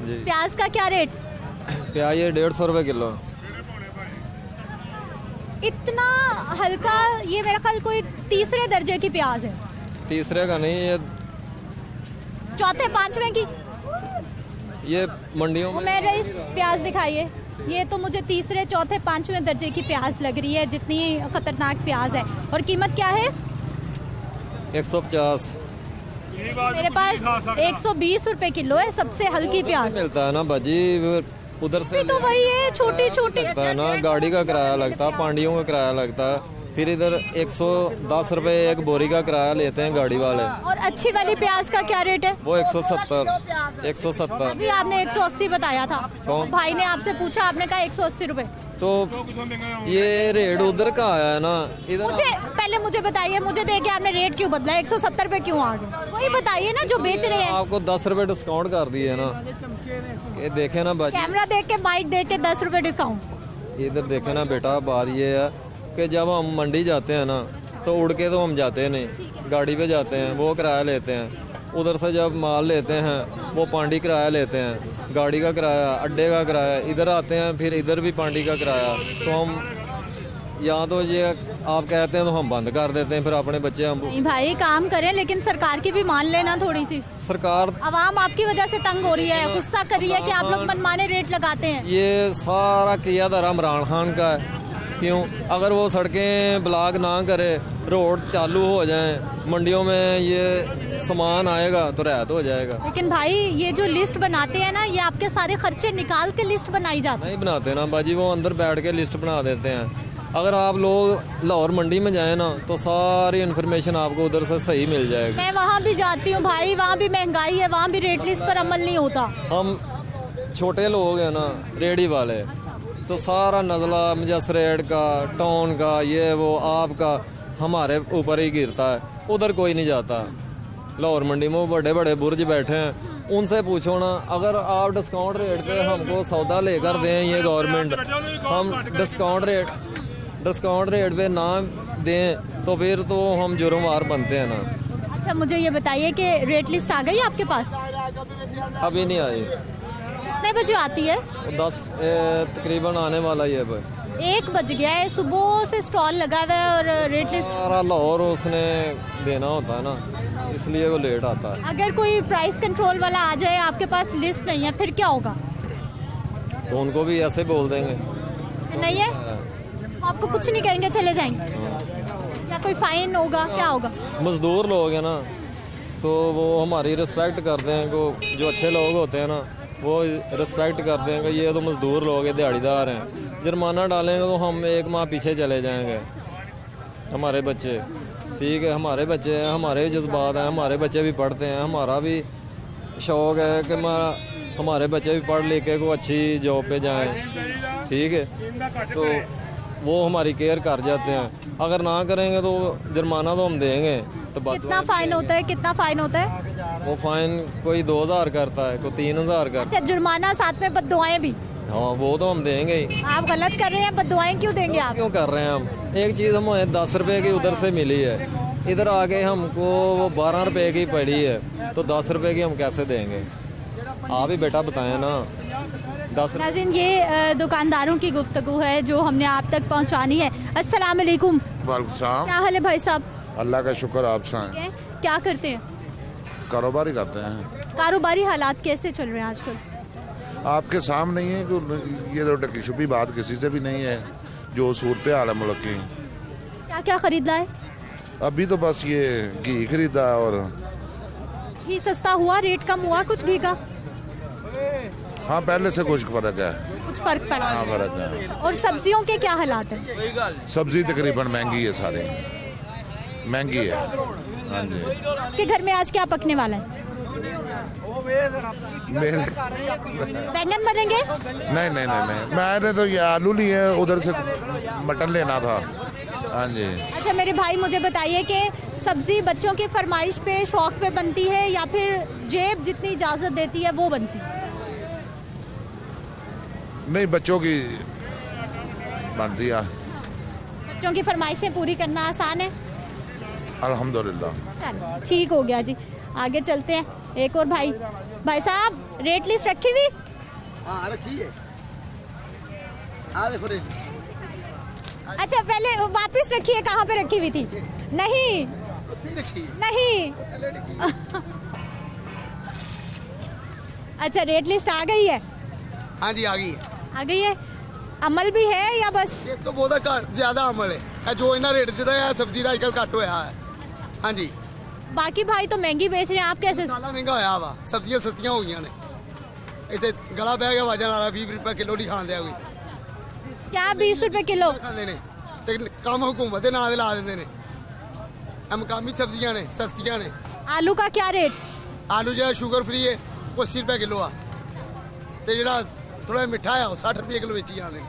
जी। प्याज का क्या रेट? प्याज 150 रुपए किलो। इतना हल्का, ये मेरा ख्याल कोई तीसरे दर्जे की प्याज है। तीसरे का नहीं, ये चौथे पांचवे की। ये मंडियों में उमर रईस प्याज दिखाइए। ये तो मुझे तीसरे चौथे पांचवें दर्जे की प्याज लग रही है, जितनी खतरनाक प्याज है। और कीमत क्या है? 150 मेरे पास 120 रुपए किलो है, सबसे हल्की प्याज मिलता है ना बाजी, उधर से तो वही है, छोटी छोटी लगता है ना, गाड़ी का किराया लगता है, पांडियों का किराया लगता है, फिर इधर 110 रुपए एक बोरी का किराया लेते हैं गाड़ी वाले। और अच्छी वाली प्याज का क्या रेट है? वो 170। अभी आपने 180 बताया था, कौन? भाई ने आपसे पूछा, आपने कहा 180 रुपए। तो ये रेट उधर का आया है ना, इधर पहले मुझे बताइए, मुझे देख के आपने रेट क्यों बदला? 170 रुपए क्यों आ गए? वही बताइए ना जो बेच रहे हैं। आपको 10 रुपए डिस्काउंट कर दिए ना, ये देखे ना बाजी, कैमरा देख के, माइक देख के 10 रुपए डिस्काउंट। इधर देखे ना बेटा, बात ये है कि जब हम मंडी जाते हैं ना तो उड़ के तो हम जाते नहीं, गाड़ी पे जाते हैं, वो किराया लेते हैं। उधर से जब माल लेते हैं वो पांडी किराया लेते हैं, गाड़ी का किराया, अड्डे का किराया, इधर आते हैं फिर इधर भी पांडी का किराया। तो हम यहाँ तो ये आप कहते हैं तो हम बंद कर देते हैं, फिर अपने बच्चे हम नहीं भाई, काम करें लेकिन सरकार की भी मान लेना थोड़ी सी। सरकार, आवाम आपकी वजह से तंग हो रही है, गुस्सा कर रही है कि आप लोग मनमाने रेट लगाते हैं। ये सारा किया धरा इमरान खान का है। क्यों? अगर वो सड़कें ब्लॉक ना करे, रोड चालू हो जाएं, मंडियों में ये सामान आएगा तो राहत हो जाएगा। लेकिन भाई ये जो लिस्ट बनाते हैं ना, ये आपके सारे खर्चे निकाल के लिस्ट बनाई जाती है। नहीं बनाते ना बाजी, वो अंदर बैठ के लिस्ट बना देते हैं। अगर आप लोग लाहौर मंडी में जाएं ना तो सारी इन्फॉर्मेशन आपको उधर से सही मिल जाएगी। मैं वहाँ भी जाती हूँ भाई, वहाँ भी महंगाई है, वहाँ भी रेट लिस्ट पर अमल नहीं होता। हम छोटे लोग हैं ना, रेडी वाले, तो सारा नज़ला मुजस्सरेट का, टाउन का, ये वो आपका हमारे ऊपर ही गिरता है, उधर कोई नहीं जाता। लाहौर मंडी में बड़े बड़े बुर्ज बैठे हैं, उनसे पूछो ना, अगर आप डिस्काउंट रेट पे हमको सौदा लेकर दें, ये गवर्नमेंट, हम डिस्काउंट रेट पे ना दें तो फिर तो हम जुर्मवार बनते हैं ना। अच्छा मुझे ये बताइए कि रेट लिस्ट आ गई आपके पास? अभी नहीं आई। कितने बजे आती है? 10 तकरीबन आने वाला ही है भाई। 1 बज गया है, सुबह से स्टॉल लगा हुआ है और रेट लिस्ट सारा लाहौर उसने देना होता है ना, इसलिए वो लेट आता है। अगर कोई प्राइस कंट्रोल वाला आ जाए, आपके पास लिस्ट नहीं है, फिर क्या होगा? तो उनको भी ऐसे बोल देंगे। नहीं है आपको कुछ नहीं कहेंगे, चले जाएंगे, या कोई फाइन होगा, क्या होगा? मजदूर लोग हैं ना, तो वो हमारी रिस्पेक्ट करते हैं, को जो अच्छे लोग होते हैं ना वो रिस्पेक्ट करते हैं कि ये तो मजदूर लोग हैं, दिहाड़ीदार हैं। जुर्माना डालेंगे तो हम 1 माह पीछे चले जाएंगे। हमारे बच्चे, ठीक है, हमारे बच्चे हैं, हमारे जज्बात हैं, हमारे बच्चे भी पढ़ते हैं, हमारा भी शौक़ है कि हमारे बच्चे भी पढ़ लिख के को अच्छी जॉब पे जाएं, ठीक है। तो वो हमारी केयर कर जाते हैं, अगर ना करेंगे तो जुर्माना तो हम देंगे। तो कितना फाइन होता है? कितना फाइन होता है? वो फाइन कोई 2000 करता है, कोई 3000 करता है। अच्छा, जुर्माना साथ में बद्दुआएं भी? हाँ, वो तो हम देंगे ही। आप गलत कर रहे हैं, बद्दुआएं क्यों देंगे आप? क्यों कर रहे हैं हम? एक चीज़ हमें 10 रुपए की उधर से मिली है, इधर आके हमको वो 12 रुपए की पड़ी है, तो 10 रुपए की हम कैसे देंगे? आप ही बेटा बताएं ना। 10 नाज़रीन, ये दुकानदारों की गुफ्तगू है जो हमने आप तक पहुंचानी है। अस्सलाम वालेकुम। वालेकुम सलाम। क्या हाल है भाई साहब? अल्लाह का शुक्र, आप सुनाएं। क्या करते हैं? कारोबार ही करते हैं। कारोबारी हालात कैसे चल रहे हैं आजकल? आपके सामने ही है कि ये तो टकी छुपी बात किसी से भी नहीं है, जो सूरत हाल है मुल्क की। क्या क्या खरीदा है? अभी तो बस ये घी खरीदा, और घी सस्ता हुआ, रेट कम हुआ कुछ घी का? हाँ, पहले से कुछ फर्क है। कुछ फर्क पड़ा? हाँ, फर्क है। और सब्जियों के क्या हालात हैं? सब्जी तकरीबन महंगी है, सारी महंगी है। हाँ जी। आपके घर में आज क्या पकने वाला है? मेरे बैंगन बनेंगे? नहीं, मैंने तो ये आलू लिए, उधर से मटन लेना था। हाँ जी। अच्छा मेरे भाई, मुझे बताइए कि सब्जी बच्चों की फरमाइश पे, शौक पे बनती है या फिर जेब जितनी इजाजत देती है वो बनती है? नहीं, बच्चों की बनती है। बच्चों की फरमाइशें पूरी करना आसान है? अल्हम्दुलिल्लाह। चलो ठीक हो गया जी, आगे चलते हैं। एक और भाई साहब, रेट लिस्ट रखी हुई? हाँ, रखी है। आ देखो रेट। अच्छा पहले वापस रखी है, कहाँ पे रखी हुई थी? नहीं नहीं। अच्छा रेट लिस्ट आ गई है? हाँ जी, आ गई है। आ गई है। अमल भी है या बस ਇਸ ਤੋਂ ਬਹੁਤਾ ਘੱਟ ਜ਼ਿਆਦਾ ਅਮਲ ਹੈ ਇਹ ਜੋ ਇਹਨਾਂ ਰੇਟ ਦਿੱਤਾ ਹੈ ਸਬਜ਼ੀ ਦਾ ਅੱਜਕੱਲ ਘੱਟ ਹੋਇਆ ਹੈ ਹਾਂਜੀ बाकी भाई तो महंगी बेच रहे हैं, आप कैसे? ਮਸਾਲਾ ਮਹਿੰਗਾ ਹੋਇਆ ਵਾ ਸਬਜ਼ੀਆਂ ਸਸਤੀਆਂ ਹੋ ਗਈਆਂ ਨੇ ਇੱਥੇ ਗਲਾ ਬਹਿ ਗਿਆ ਵਾਜਣ ਵਾਲਾ 20 ਰੁਪਏ ਕਿਲੋ ਨਹੀਂ ਖਾਂਦੇ ਆ ਕੋਈ क्या 20 रुपए किलो ਖਾਂਦੇ ਨੇ ਤੇ ਕੰਮ ਹਕੂਮਤ ਦੇ ਨਾਂ ਦੇ ਲਾ ਦਿੰਦੇ ਨੇ ਇਹ ਮਕਾਮੀ ਸਬਜ਼ੀਆਂ ਨੇ ਸਸਤੀਆਂ ਨੇ आलू का क्या रेट? ਆਲੂ ਜਿਹੜਾ ਸ਼ੂਗਰ ਫ੍ਰੀ ਹੈ ਉਹ 80 ਰੁਪਏ ਕਿਲੋ ਆ ਤੇ ਜਿਹੜਾ ਥੋੜਾ ਮਿੱਠਾ ਆ ਉਹ 60 ਰੁਪਏ ਕਿਲੋ ਵੇਚੀ ਜਾਂਦੇ ਨੇ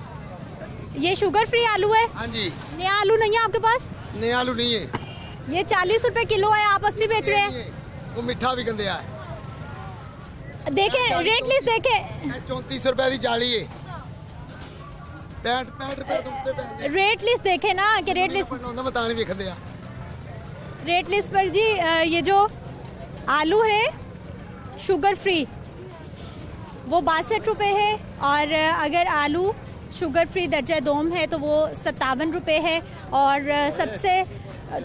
ये शुगर फ्री आलू है? ਹਾਂਜੀ नया आलू नहीं है आपके पास? नया आलू नहीं है, ये 40 रुपए किलो है, आप 80 बेच रहे हैं। वो मीठा भी गंदे है। देखे रेट लिस्ट देखे 34 रुपए की जाली है, 65 रुपए तुमसे रेट लिस्ट देखे ना कि रेट लिस्ट बता नहीं देखते हैं। रेट लिस्ट पर जी ये जो आलू है शुगर फ्री वो 62 रुपये है, और अगर आलू शुगर फ्री दर्जा दोम है तो वो 57 रुपये है, और सबसे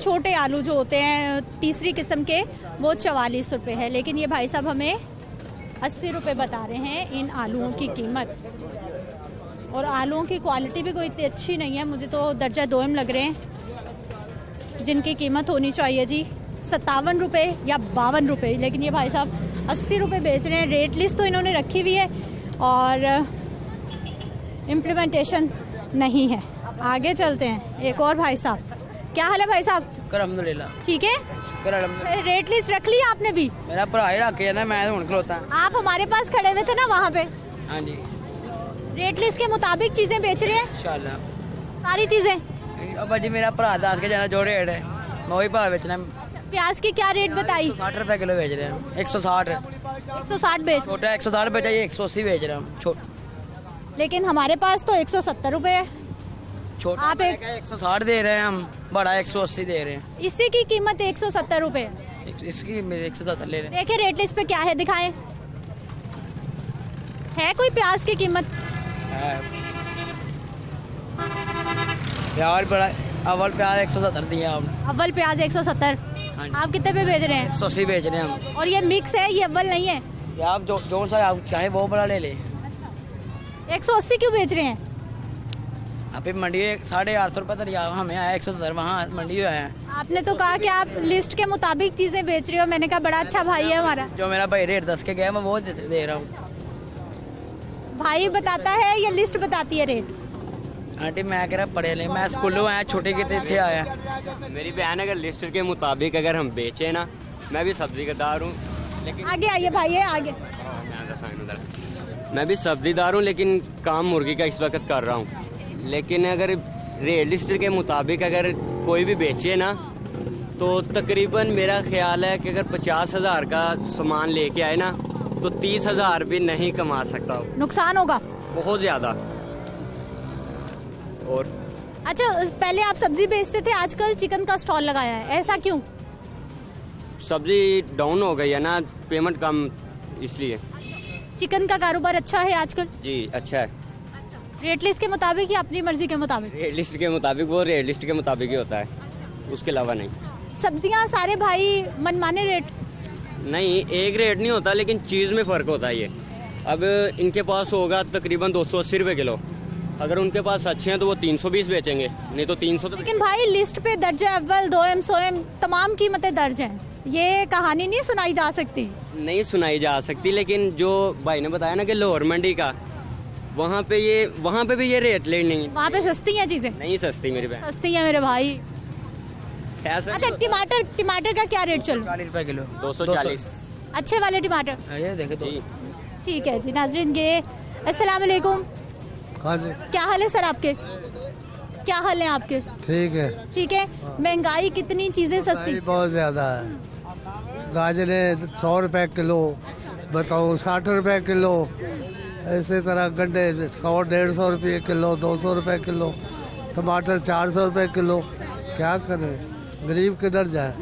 छोटे आलू जो होते हैं तीसरी किस्म के वो 44 रुपये है। लेकिन ये भाई साहब हमें 80 रुपये बता रहे हैं इन आलूओं की कीमत, और आलूओं की क्वालिटी भी कोई इतनी अच्छी नहीं है, मुझे तो दर्जा दोम लग रहे हैं जिनकी कीमत होनी चाहिए जी 57 रुपये या 52 रुपये, लेकिन ये भाई साहब 80 रुपये बेच रहे हैं। रेट लिस्ट तो इन्होंने रखी हुई है और इम्प्लीमेंटेशन नहीं है। आगे चलते हैं, एक और भाई साहब, क्या हाल है भाई साहब? अल्हम्दुलिल्लाह ठीक है। रेट लिस्ट रख ली आपने भी? मेरा भरा ही रख के ना, मैं हुण खलोता। आप हमारे पास खड़े हुए थे ना वहाँ पे? हाँ जी। रेट लिस्ट के मुताबिक चीजें बेच रहे हैं इंशाल्लाह सारी चीजें। अब जी मेरा भरा 10 के जाना जो रेट है मैं वही भाव बेचना। प्याज की क्या रेट बताई? 60 रुपए किलो बेच रहे हैं। 160 बेच, छोटा 160 बेचा, ये 180 बेच रहे हैं। लेकिन हमारे पास तो 170 रुपए है। छोटा आप 160 दे रहे हैं, हम बड़ा 180 दे रहे हैं। इसी की कीमत 170 रुपए है, इसकी 170 ले रहे हैं। देखिए रेट लिस्ट पे क्या है, दिखाएं। है कोई प्याज की कीमत? प्याज बड़ा, अव्वल प्याज 170 दिए आपने। अव्वल प्याज 170, आप कितने पे बेच रहे हैं? 180 बेच रहे हैं हम। और ये मिक्स है, ये अव्वल नहीं है? ये आप जो सा आप चाहे वो बड़ा ले ले। 180 क्यों बेच रहे हैं? अभी मंडी 850 रुपये दरिया हमें आया, 170 वहाँ मंडी आया है। आपने तो कहा कि आप लिस्ट के मुताबिक चीजें बेच रहे हो, मैंने कहा बड़ा अच्छा भाई है हमारा। जो मेरा भाई रेट 10 के गया मैं वो दे रहा हूँ। भाई बताता है या लिस्ट बताती है रेट? आंटी मैं कह रहा पढ़े ले, मैं स्कूलों आया, छोटे के थे आया। मेरी बहन अगर लिस्ट के मुताबिक अगर हम बेचे ना, मैं भी सब्जीदार हूँ लेकिन आगे आइए भाई है आगे। मैं भी सब्जीदार हूँ लेकिन काम मुर्गी का इस वक्त कर रहा हूँ। लेकिन अगर रेट लिस्ट के मुताबिक अगर कोई भी बेचे ना तो तकरीबन मेरा ख्याल है कि अगर 50,000 का सामान लेके आए ना तो 30,000 भी नहीं कमा सकता। नुकसान होगा बहुत ज़्यादा। और अच्छा, पहले आप सब्जी बेचते थे, आजकल चिकन का स्टॉल लगाया है, ऐसा क्यों? सब्जी डाउन हो गई है ना, पेमेंट कम इसलिए। चिकन का कारोबार अच्छा है आजकल? जी अच्छा है। रेट लिस्ट के मुताबिक या अपनी मर्जी के मुताबिक? रेट लिस्ट के मुताबिक, वो रेट लिस्ट के मुताबिक ही होता है, उसके अलावा नहीं। सब्जियां सारे भाई मनमाने रेट? नहीं, एक रेट नहीं होता लेकिन चीज़ में फ़र्क होता है। ये अब इनके पास होगा तकरीबन 280 रुपये किलो, अगर उनके पास अच्छे हैं तो वो 320 बेचेंगे, नहीं तो 300। लेकिन भाई लिस्ट पे दर्जा अव्वल 2M 100M तमाम कीमतें दर्ज हैं, ये कहानी नहीं सुनाई जा सकती? नहीं सुनाई जा सकती, लेकिन जो भाई ने बताया ना कि लाहौर मंडी का, वहाँ पे भी ये रेट ले नहीं। वहाँ पे सस्ती हैं चीजें? नहीं सस्ती मेरी बहन, सस्ती है मेरे भाई। ऐसा। अच्छा टमाटर का क्या रेट चल? 40 रुपए किलो। 240 अच्छे वाले टमाटर? ये देखे तो ठीक है जी। नाजरीन ये अस्सलाम वालेकुम। हाँ जी। क्या हाल है सर आपके? क्या हाल है आपके? ठीक है। ठीक है। महंगाई कितनी, चीजें सस्ती? बहुत ज्यादा है। गाजरें 100 रुपए किलो, बताओ 60 रुपए किलो, ऐसे तरह गड्ढे 100-150 रुपये किलो, 200 रुपए किलो, टमाटर 400 रुपए किलो। क्या करें, गरीब किधर जाए?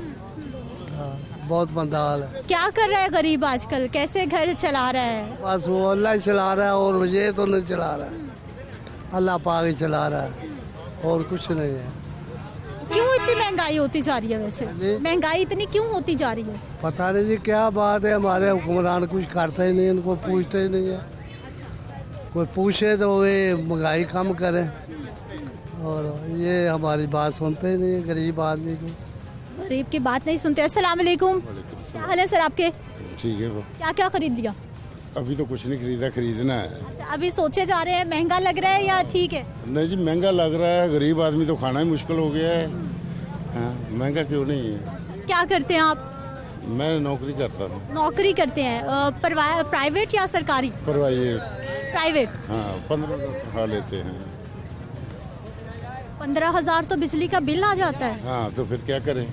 बहुत मंदा हाल है। क्या कर रहा है गरीब आजकल, कैसे घर चला रहा है? बस वो अल्लाह ही चला रहा है, और ये तो नहीं चला रहा है, अल्लाह पाक ही चला रहा है, और कुछ नहीं है। क्यों इतनी महंगाई होती जा रही है? वैसे महंगाई इतनी क्यों होती जा रही है? पता नहीं जी क्या बात है, हमारे हुक्मरान कुछ करते ही नहीं, इनको पूछते ही नहीं है, कोई पूछे तो वे महंगाई कम करे, और ये हमारी बात सुनते ही नहीं, गरीब आदमी को। गरीब की बात नहीं सुनते। अस्सलाम वालेकुम, क्या हाल है सर आपके? ठीक है। वो क्या क्या खरीद लिया? अभी तो कुछ नहीं खरीदा, खरीदना है। अच्छा, अभी सोचे जा रहे हैं, महंगा लग रहा है या ठीक है? नहीं जी, महंगा लग रहा है, गरीब आदमी तो खाना ही मुश्किल हो गया है। हाँ, महंगा क्यों नहीं है। क्या करते हैं आप? मैं नौकरी करता हूँ। नौकरी करते हैं, प्राइवेट या सरकारी? प्राइवेट। हाँ, 15,000 लेते हैं। 15,000 तो बिजली का बिल आ जाता है। हाँ, तो फिर क्या करें,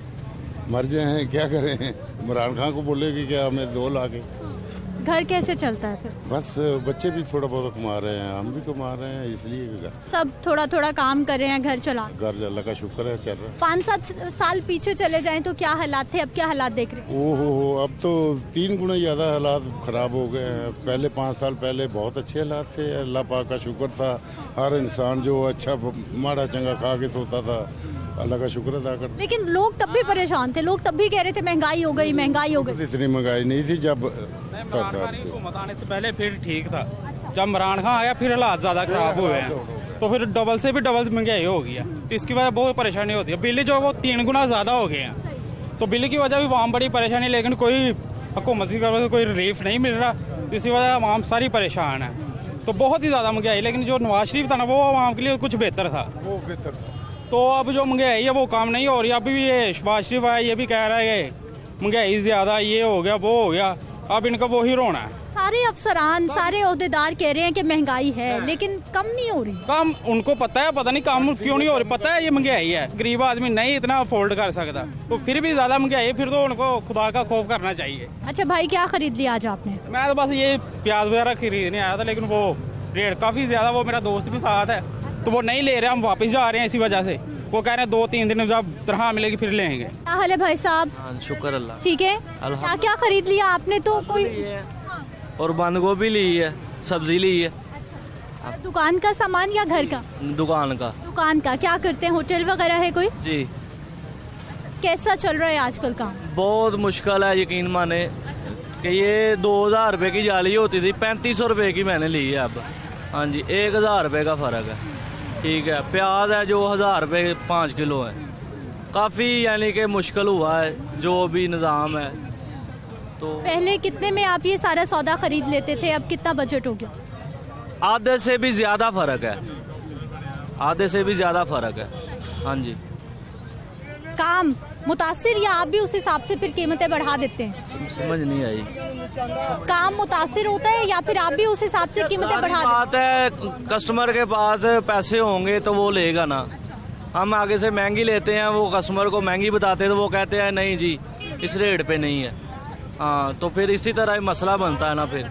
मर जाए, क्या करें। इमरान खान को बोलेगी क्या हमें 2 लाख। घर कैसे चलता है फिर? बस बच्चे भी थोड़ा बहुत कमा रहे हैं, हम भी कमा रहे हैं, इसलिए सब थोड़ा थोड़ा काम कर रहे हैं, घर चला। घर अल्लाह का शुक्र है, चल रहा है। 5-7 साल पीछे चले जाएं तो क्या हालात थे, अब क्या हालात देख रहे हैं? ओहो, अब तो 3 गुना ज्यादा हालात खराब हो गए हैं। पहले 5 साल पहले बहुत अच्छे हालात थे, अल्लाह पाक का शुक्र था। हर इंसान जो अच्छा माड़ा चंगा खा के सोता था, अल्लाह का शुक्र अदा कर। लेकिन लोग तब भी परेशान थे, लोग तब भी कह रहे थे महंगाई हो गई, महंगाई हो गई। इतनी महंगाई नहीं थी जब हुकूमत आने से पहले, फिर ठीक था। जब इमरान खान आया फिर हालात ज्यादा खराब हुए हैं, तो फिर डबल से भी डबल महंगाई हो गई है, तो इसकी वजह बहुत परेशानी होती है। बिल जो है वो 3 गुना ज्यादा हो गए हैं, तो बिल की वजह भी वहाँ बड़ी परेशानी, लेकिन कोई हुकूमत की तरफ से कोई रिलीफ नहीं मिल रहा, इसी वजह आवाम सारी परेशान है। तो बहुत ही ज्यादा महंगाई, लेकिन जो नवाज शरीफ था ना, वो आवाम के लिए कुछ बेहतर था। तो अब जो महंगाई है वो काम नहीं हो रही। अभी भी ये शहबाज शरीफ आया, ये भी कह रहा है कि महंगाई ज्यादा, ये हो गया वो हो गया, अब इनका वो ही रोना है। सारे अफसरान, सारे ओहदेदार कह रहे हैं कि महंगाई है, लेकिन कम नहीं हो रही। कम उनको पता है, पता नहीं कम क्यों नहीं हो रही। पता है ये महंगाई है, गरीब आदमी नहीं इतना अफोर्ड कर सकता, तो फिर भी ज्यादा महंगाई है, फिर तो उनको खुदा का खौफ करना चाहिए। अच्छा भाई, क्या खरीद लिया आज आपने? मैं तो बस ये प्याज वगैरह खरीदने आया था, लेकिन वो रेट काफी ज्यादा, वो मेरा दोस्त भी साथ है, तो वो नहीं ले रहे, हम वापस जा रहे हैं इसी वजह से। वो कह रहे हैं 2-3 दिन जब तनख्वाह मिलेगी फिर लेंगे। क्या हाल है भाई साहब? शुक्र अल्लाह। ठीक है। क्या क्या खरीद लिया आपने? तो कोई और बंद गोभी ली है, सब्जी ली है। दुकान का सामान या घर का? दुकान का। दुकान का। क्या करते हैं, होटल वगैरह है कोई? जी। कैसा चल रहा है आजकल काम? बहुत मुश्किल है, यकीन माने कि ये 2,000 रुपए की जाली होती थी, 3500 रुपए की मैंने ली है अब। हाँ जी, 1,000 रुपए का फर्क है। ठीक है, प्याज है जो 1,000 रुपए 5 किलो है। काफ़ी यानी कि मुश्किल हुआ है जो भी निज़ाम है। तो पहले कितने में आप ये सारा सौदा खरीद लेते थे, अब कितना बजट हो गया? आधे से भी ज़्यादा फर्क है, आधे से भी ज़्यादा फर्क है। हाँ जी। काम मुतासिर, या आप भी उस हिसाब से फिर कीमतें बढ़ा देते हैं? समझ नहीं आई। काम मुतासिर होता है या फिर आप भी उस हिसाब से कीमतें बढ़ा देते हैं? बात है, कस्टमर के पास पैसे होंगे तो वो लेगा ना। हम आगे से महंगी लेते हैं, वो कस्टमर को महंगी बताते हैं तो वो कहते हैं नहीं जी इस रेट पे नहीं है। हाँ, तो फिर इसी तरह मसला बनता है ना, फिर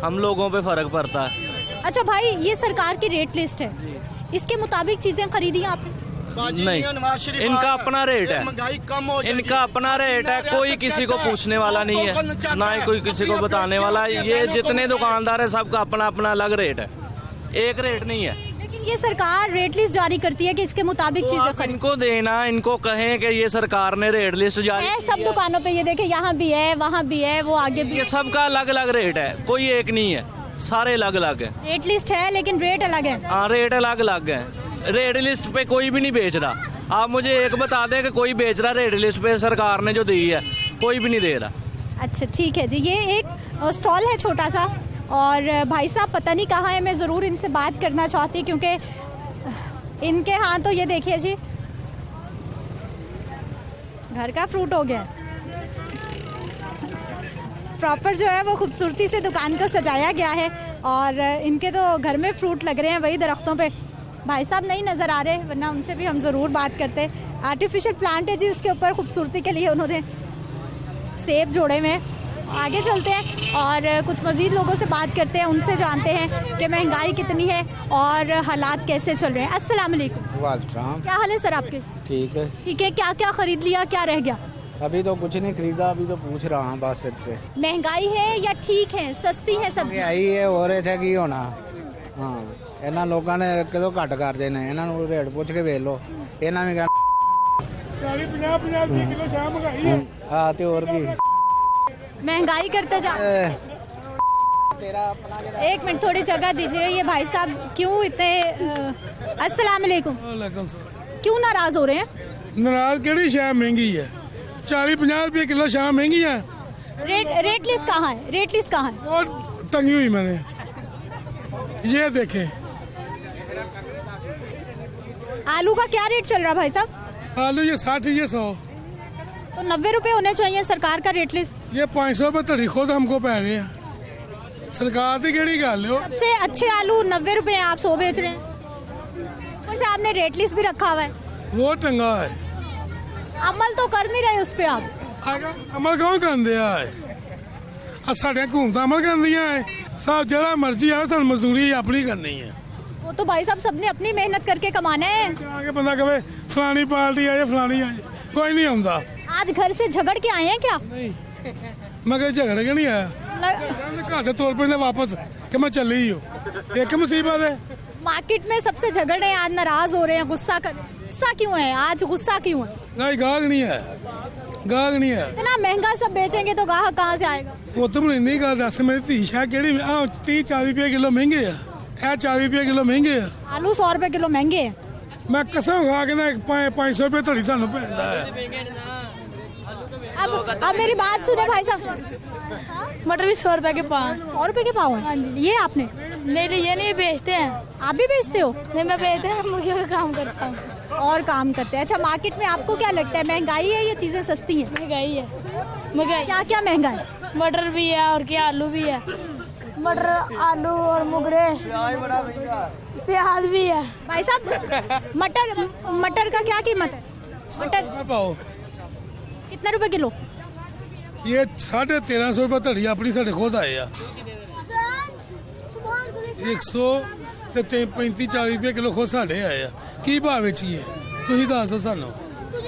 हम लोगों पे फर्क पड़ता है। अच्छा भाई, ये सरकार की रेट लिस्ट है, इसके मुताबिक चीजें खरीदी आपने? नहीं, इनका अपना रेट है, इनका अपना रेट है, कोई किसी को पूछने वाला नहीं है, ना ही कोई किसी को बताने वाला है। ये जितने दुकानदार है सबका अपना अपना अलग रेट है, एक रेट नहीं है। लेकिन ये सरकार रेट लिस्ट जारी करती है कि इसके मुताबिक चीजें खरीद। इनको देना, इनको कहें कि ये सरकार ने रेट लिस्ट जारी है सब दुकानों पे, ये देखे यहाँ भी है, वहाँ भी है, वो आगे भी। ये सबका अलग अलग रेट है, कोई एक नहीं है, सारे अलग अलग है। रेट लिस्ट है लेकिन रेट अलग है। हाँ, रेट अलग अलग है। रेट लिस्ट पे कोई भी नहीं बेच रहा। आप मुझे एक बता दें कि कोई बेच रहा रेट लिस्ट पे सरकार ने जो दी है? कोई भी नहीं दे रहा। अच्छा ठीक है जी, ये एक स्टॉल है छोटा सा, और भाई साहब पता नहीं कहाँ है, मैं ज़रूर इनसे बात करना चाहती क्योंकि इनके हाँ तो ये देखिए जी, घर का फ्रूट हो गया प्रॉपर, जो है वो खूबसूरती से दुकान को सजाया गया है, और इनके तो घर में फ्रूट लग रहे हैं वही दरख्तों पे। भाई साहब नहीं नज़र आ रहे, वरना उनसे भी हम ज़रूर बात करते। आर्टिफिशियल प्लांट है जी, उसके ऊपर खूबसूरती के लिए उन्होंने सेब जोड़े में। आगे चलते हैं और कुछ मज़ीद लोगों से बात करते हैं, उनसे जानते हैं कि महंगाई कितनी है और हालात कैसे चल रहे हैं। अस्सलाम वालेकुम। वालेकुम। क्या हाल है सर आपके? ठीक है। ठीक है, क्या क्या खरीद लिया, क्या रह गया? अभी तो कुछ नहीं खरीदा, अभी तो पूछ रहा हूँ बस से। महंगाई है या ठीक है, सस्ती है सब्जी? महंगाई है, हो रहे थे की होना। हाँ, ਇਹਨਾਂ ਲੋਕਾਂ ਨੇ ਕਿਦੋਂ ਘੱਟ ਕਰਦੇ ਨੇ, ਇਹਨਾਂ ਨੂੰ ਰੇਟ ਪੁੱਛ ਕੇ ਵੇਖ ਲਓ, ਇਹਨਾਂ ਵੀ ਕਹਿੰਦੇ 40-50 ਕਿਲੋ ਸ਼ਾਮ ਮੰਗਾਈ ਹੈ। ਹਾਂ, ਤੇ ਹੋਰ ਕੀ महंगाई करते जा एक मिनट थोड़ी जगह दीजिए। ये भाई साहब क्यों इतने अस्सलाम वालेकुम, क्यों नाराज हो रहे हैं? नाराज केड़ी शाय महंगी है, 40-50 रुपये किलो शाय महंगी है। रेट लिस्ट कहाँ है? रेट लिस्ट कहाँ है? और टंगी हुई मैंने, ये देखें। आलू का क्या रेट चल रहा भाई साहब? आलू ये 60, ये 100, तो 90 रुपए होने चाहिए सरकार का रेट लिस्ट। ये 500 रुपये धड़ी खुद हमको पै रहे हैं। सरकार की केड़ी गल है? सबसे अच्छे आलू 90 रुपए हैं, आप 100 बेच रहे हैं। और से आपने रेट लिस्ट भी रखा हुआ है, वो टंगा है। अमल तो कर नहीं रहे उस पे आप। अमल कौन कर साढ़े हुकूमत अमल कर सब जरा मर्जी है, सन मजदूरी अपनी करनी है। वो तो भाई साहब सबने अपनी मेहनत करके कमाना है। आगे बंदा कहे फलानी पार्टी आए फलानी आए, कोई नहीं आता। आज घर से झगड़ के आए हैं क्या? नहीं, मैं कहीं झगड़ के नहीं आया, घर तौर पे वापस कि मैं चली हूँ। एक मुसीबत है मार्केट में, सबसे झगड़ रहे हैं, आज नाराज हो रहे हैं, गुस्सा क्यों है आज? गुस्सा क्यों है? नहीं, गाहक नहीं है, गाहक नहीं है। इतना महंगा सब बेचेंगे तो गाहक कहाँ से आएगा? वो तुम नहीं गल दस, मेरी धी शायद केड़ी 30-40 रुपये किलो महंगे है, 40 रुपये किलो महंगे है। आलू 100 रुपए किलो महंगे हैं। मैं कसम खा के 500 रुपये धड़ी सानू पैंदा है। अब मेरी बात सुने भाई साहब, मटर भी 100 रुपए के पाव। 100 रुपए के पाव है? हाँ जी। ये आपने? नहीं, ये नहीं बेचते हैं। आप भी बेचते हो? नहीं, मैं बेचते हैं, मुर्गियों का काम करता हूँ। और काम करते हैं। अच्छा, मार्केट में आपको क्या लगता है, महंगाई है या चीजें सस्ती हैं? महंगाई है। महंगाई क्या क्या महंगा है? मटर भी है और क्या आलू भी है। मटर, आलू और मुगरे, प्याज भी है। भाई साहब मटर का क्या कीमत है? मटर पाओ कितने रुपए किलो? ये 1350 रुपये धड़ी अपनी साढ़े खुद आए आ। 135-40 रुपये किलो खुद साढ़े आए आ। की भाव बेचीए तुम दसो सानू?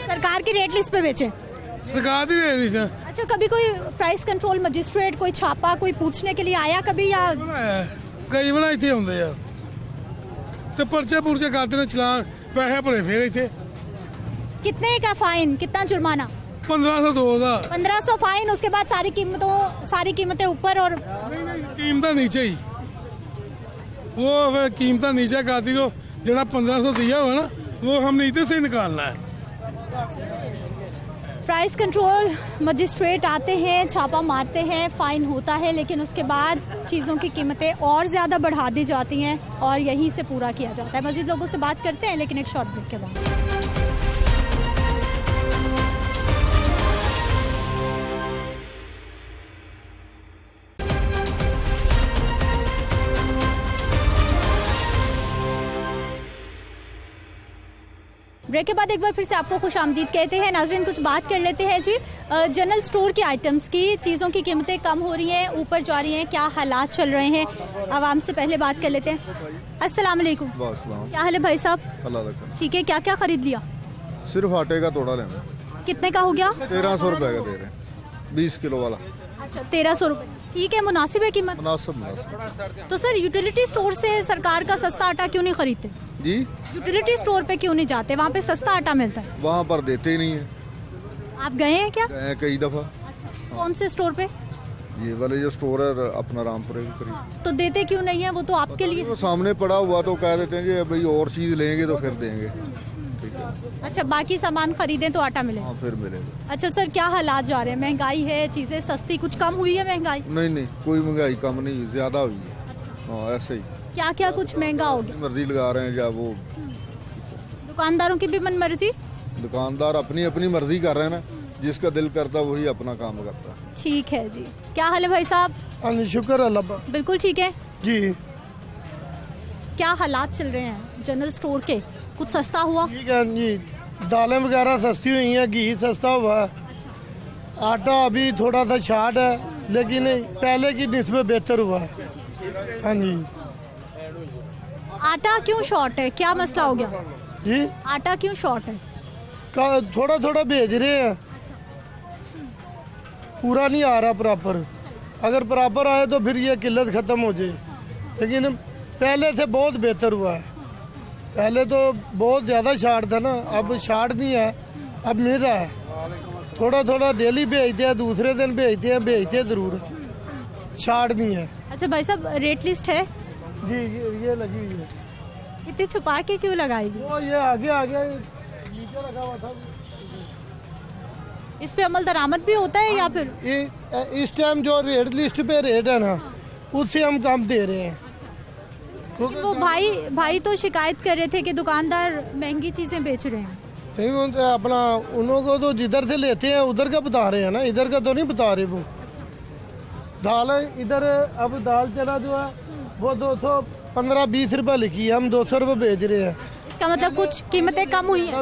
सरकार की रेट लिस्ट पे बेचे? सरकार की रेट लिस्ट। अच्छा, कभी कोई प्राइस कंट्रोल मजिस्ट्रेट कोई छापा कोई पूछने के लिए आया कभी? या कई बार इतने आते हैं तो पर्चे पुरचे करते हैं, चलान पैसे भरे फिर इतने। कितने का फाइन, कितना जुर्माना? 1500-2000। 1500 फाइन, उसके बाद सारी कीमतें ऊपर और कीमत नीचे ही। वो कीमत नीचे कर दी, जो 1500 दिया हुआ ना वो हमने इतने से निकालना है। प्राइस कंट्रोल मजिस्ट्रेट आते हैं, छापा मारते हैं, फाइन होता है, लेकिन उसके बाद चीज़ों की कीमतें और ज़्यादा बढ़ा दी जाती हैं और यहीं से पूरा किया जाता है। मज़ीद लोगों से बात करते हैं, लेकिन एक शॉर्ट ब्रेक के बाद। ब्रेक के बाद एक बार फिर से आपको खुश आमदीद कहते हैं। नाजरीन, कुछ बात कर लेते हैं जी जनरल स्टोर के आइटम्स की। चीज़ों की कीमतें कम हो रही हैं, ऊपर जा रही हैं, क्या हालात चल रहे हैं, आवाम से पहले बात कर लेते हैं। अस्सलाम वालेकुम, क्या हाल है भाई साहब? ठीक है, क्या क्या खरीद लिया? सिर्फ आटे का तोड़ा लेना। कितने का हो गया? 1300 रुपए का दे रहे हैं, 20 किलो वाला। अच्छा, 1300 रुपए, ठीक है, मुनासिब है कीमत? मुनासिब। तो सर, यूटिलिटी स्टोर से सरकार का सस्ता आटा क्यों नहीं खरीदते जी? यूटिलिटी स्टोर पे क्यों नहीं जाते? वहाँ पे सस्ता आटा मिलता है। वहाँ पर देते ही नहीं है। आप गए हैं क्या? गए कई दफा। कौन से स्टोर पे? ये वाले जो स्टोर है अपना रामपुरे के करीब। तो देते क्यों नहीं है? वो तो आपके लिए वो सामने पड़ा हुआ तो कह देते हैं जी भाई और चीज लेंगे तो फिर देंगे। ठीक है। अच्छा, बाकी सामान खरीदें तो आटा मिले? हाँ, फिर मिलेगा। अच्छा सर, क्या हालात जा रहे हैं? महंगाई है, चीजें सस्ती, कुछ कम हुई है महंगाई? नहीं, कोई महंगाई कम नहीं, ज्यादा हुई है। हाँ, ऐसे ही। क्या क्या कुछ महंगा हो गया? मर्जी लगा रहे हैं या वो दुकानदारों की भी मन मर्जी? दुकानदार अपनी अपनी मर्जी कर रहे हैं ना, जिसका दिल करता वही अपना काम करता है। ठीक है जी। क्या हाल है भाई साहब? हाँ, शुक्र अल्लाह। बिल्कुल ठीक है जी। क्या हालात चल रहे हैं जनरल स्टोर के? कुछ सस्ता हुआ? ठीक है जी, दालें वगैरह सस्ती हुई हैं, घी सस्ता हुआ है, आटा अभी थोड़ा सा शार्ट है, लेकिन पहले की निस्बत बेहतर हुआ है। हाँ जी। आटा क्यों शॉर्ट है, क्या मसला हो गया जी? आटा क्यों शॉर्ट है? थोड़ा थोड़ा भेज रहे हैं, पूरा नहीं आ रहा प्रॉपर। अगर प्रॉपर आए तो फिर ये किल्लत ख़त्म हो जाए, लेकिन पहले से बहुत बेहतर हुआ है। पहले तो बहुत ज़्यादा शार्ट था ना, अब शार्ट नहीं है, अब मिल रहा है। थोड़ा थोड़ा डेली भेजते हैं, दूसरे दिन भेजते हैं ज़रूर। छाड़ नहीं है। अच्छा भाई साहब, रेट लिस्ट है जी, ये लगी हुई है। इतनी छुपा के क्यों लगाई हुई? वो ये आगे नीचे लगा हुआ था। इस पे अमल दरामद भी होता है या फिर इस टाइम जो रेट लिस्ट पे रेट है ना, उससे हम कम दे रहे हैं। वो भाई तो शिकायत कर रहे थे कि दुकानदार महंगी चीजें बेच रहे हैं। नहीं, अपना उनको तो जिधर से लेते हैं उधर का बता रहे हैं ना, इधर का तो नहीं बता रहे। वो दाल इधर, अब दाल चला जो है वो 215-20 रुपए लिखी है, हम 200 रुपए बेच रहे हैं। इसका मतलब कुछ कीमतें कम हुई हैं।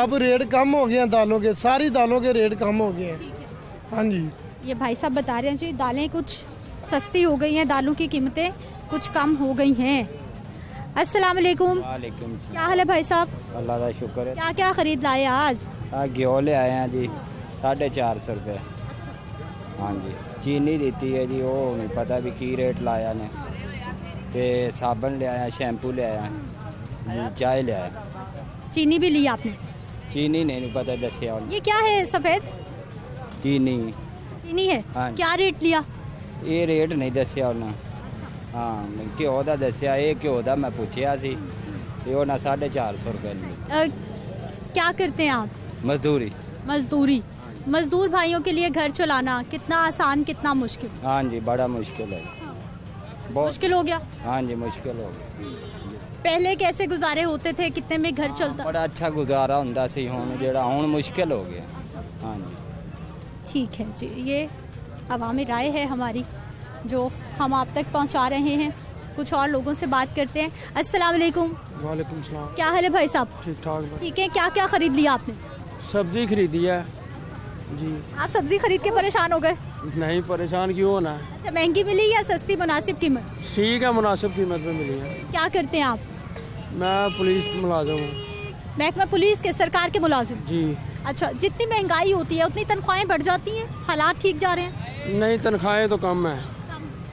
अब रेट कम हो गए हैं दालों के, सारी दालों के रेट कम हो गए हैं। हाँ जी, ये भाई साहब बता रहे हैं जी, दालें कुछ सस्ती हो गई हैं, दालों की कीमतें कुछ कम हो गई हैं। अस्सलाम वालेकुम। वालेकुम सलाम। क्या हाल है भाई साहब? अल्लाह का शुक्र है। क्या क्या खरीद लाए आज? घ्यो ले आए हैं जी 450 रुपये। हाँ जी, चीनी देती है जी, वो नहीं पता भी की रेट लाया ने। ते साबन ले आया, शैम्पू ले आया जी, चाय ले आया। चीनी भी ली आपने? चीनी नहीं पता दसिया। ये क्या है सफेद? चीनी है। हाँ। क्या रेट लिया? ये रेट नहीं दसिया उन्हें। हाँ, घ्यो का दसिया, ये घ्यो का मैं पूछया सी, वो ना 450 रुपये। क्या करते हैं आप? मजदूरी। मजदूर भाइयों के लिए घर चलाना कितना आसान कितना मुश्किल? हाँ जी, बड़ा मुश्किल है। बहुत मुश्किल हो गया? हाँ जी, मुश्किल हो गया। पहले कैसे गुजारे होते थे, कितने में घर चलता? बड़ा अच्छा गुजारा होता सी, हुण मुश्किल हो गया। हाँ जी, ठीक है जी, ये अवामी राय है हमारी जो हम आप तक पहुंचा रहे हैं। कुछ और लोगों से बात करते हैं। अस्सलाम वालेकुम। वालेकुम सलाम। क्या हाल है भाई साहब? ठीक ठाक। ठीक है, क्या क्या खरीद लिया आपने? सब्जी खरीदी है जी। आप सब्जी खरीद के परेशान हो गए? नहीं, परेशान क्यों होना है। अच्छा, महंगी मिली या सस्ती मुनासिब कीमत? ठीक है, मुनासिब कीमत पे मिली है। क्या करते हैं आप? मैं पुलिस मुलाजिम हूँ। महकमा पुलिस के, सरकार के मुलाजिम? जी। अच्छा, जितनी महंगाई होती है उतनी तनख्वाहें बढ़ जाती हैं? हालात ठीक जा रहे हैं? नहीं, तनख्वाहें तो कम है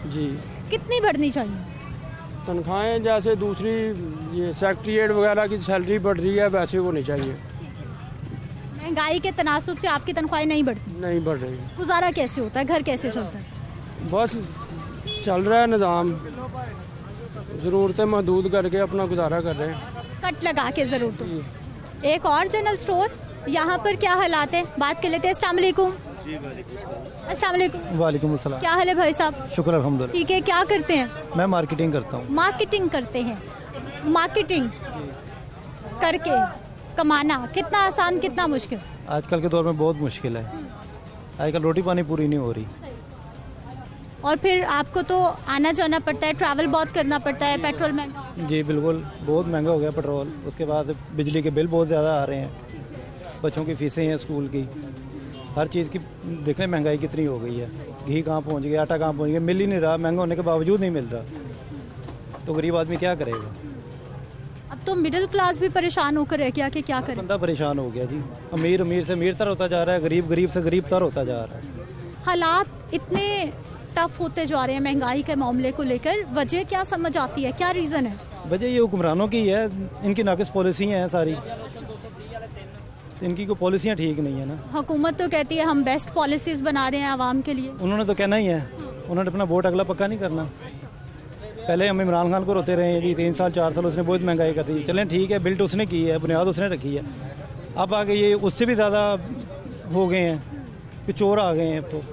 जी। कितनी बढ़नी चाहिए तनख्वाहें? जैसे दूसरी ये सेक्रेटरीट वगैरह की सैलरी बढ़ रही है, वैसे होनी चाहिए। महंगाई के तनासुब से आपकी तनख्वाहें नहीं बढ़ती? नहीं बढ़ रही। गुजारा कैसे होता है, घर कैसे चलता है? बस चल रहा है निज़ाम, ज़रूरतें महदूद करके अपना गुजारा कर रहे हैं। कट लगा के ज़रूरत। एक और जनरल स्टोर, यहाँ पर क्या हालात है, बात कर लेते हैं। अस्सलाम वालेकुम। अस्सलाम वालेकुम। वालेकुम अस्सलाम। क्या हाल है भाई साहब? शुक्र अल्हम्दुलिल्लाह। ठीक है, क्या करते हैं? मैं मार्केटिंग करता हूँ। मार्केटिंग करते हैं। मार्केटिंग करके कमाना कितना आसान कितना मुश्किल? आजकल के दौर में बहुत मुश्किल है। आजकल रोटी पानी पूरी नहीं हो रही। और फिर आपको तो आना जाना पड़ता है, ट्रैवल बहुत करना पड़ता है, पेट्रोल महंगा। जी बिल्कुल, बहुत महंगा हो गया पेट्रोल। उसके बाद बिजली के बिल बहुत ज़्यादा आ रहे हैं, बच्चों की फीसें हैं स्कूल की, हर चीज़ की देख लें महंगाई कितनी हो गई है। घी कहाँ पहुँच गया, आटा कहाँ पहुँच गया, मिल ही नहीं रहा। महंगा होने के बावजूद नहीं मिल रहा, तो गरीब आदमी क्या करेगा? अब तो मिडिल क्लास भी परेशान होकर रह गया कि क्या करे। बंदा परेशान हो गया जी। अमीर अमीर से अमीर तर होता जा रहा है, गरीब गरीब से गरीब तर होता जा रहा है। हालात इतने टफ होते जा रहे हैं महंगाई के मामले को लेकर, वजह क्या समझ आती है, क्या रीज़न है? वजह ये हुक्मरानों की है, इनकी नाकिस पॉलिसियाँ हैं सारी, इनकी कोई पॉलिसियाँ ठीक नहीं है ना। हुकूमत तो कहती है हम बेस्ट पॉलिसीज बना रहे हैं आवाम के लिए। उन्होंने तो कहना ही है, उन्होंने अपना वोट अगला पक्का नहीं करना। पहले हम इमरान खान को रोते रहे हैं जी, 3 साल 4 साल उसने बहुत महंगाई कर दी। चलें ठीक है, बिल्ट उसने की है, बुनियाद उसने रखी है। अब आगे ये उससे भी ज़्यादा हो गए हैं कि चोर आ गए हैं। अब तो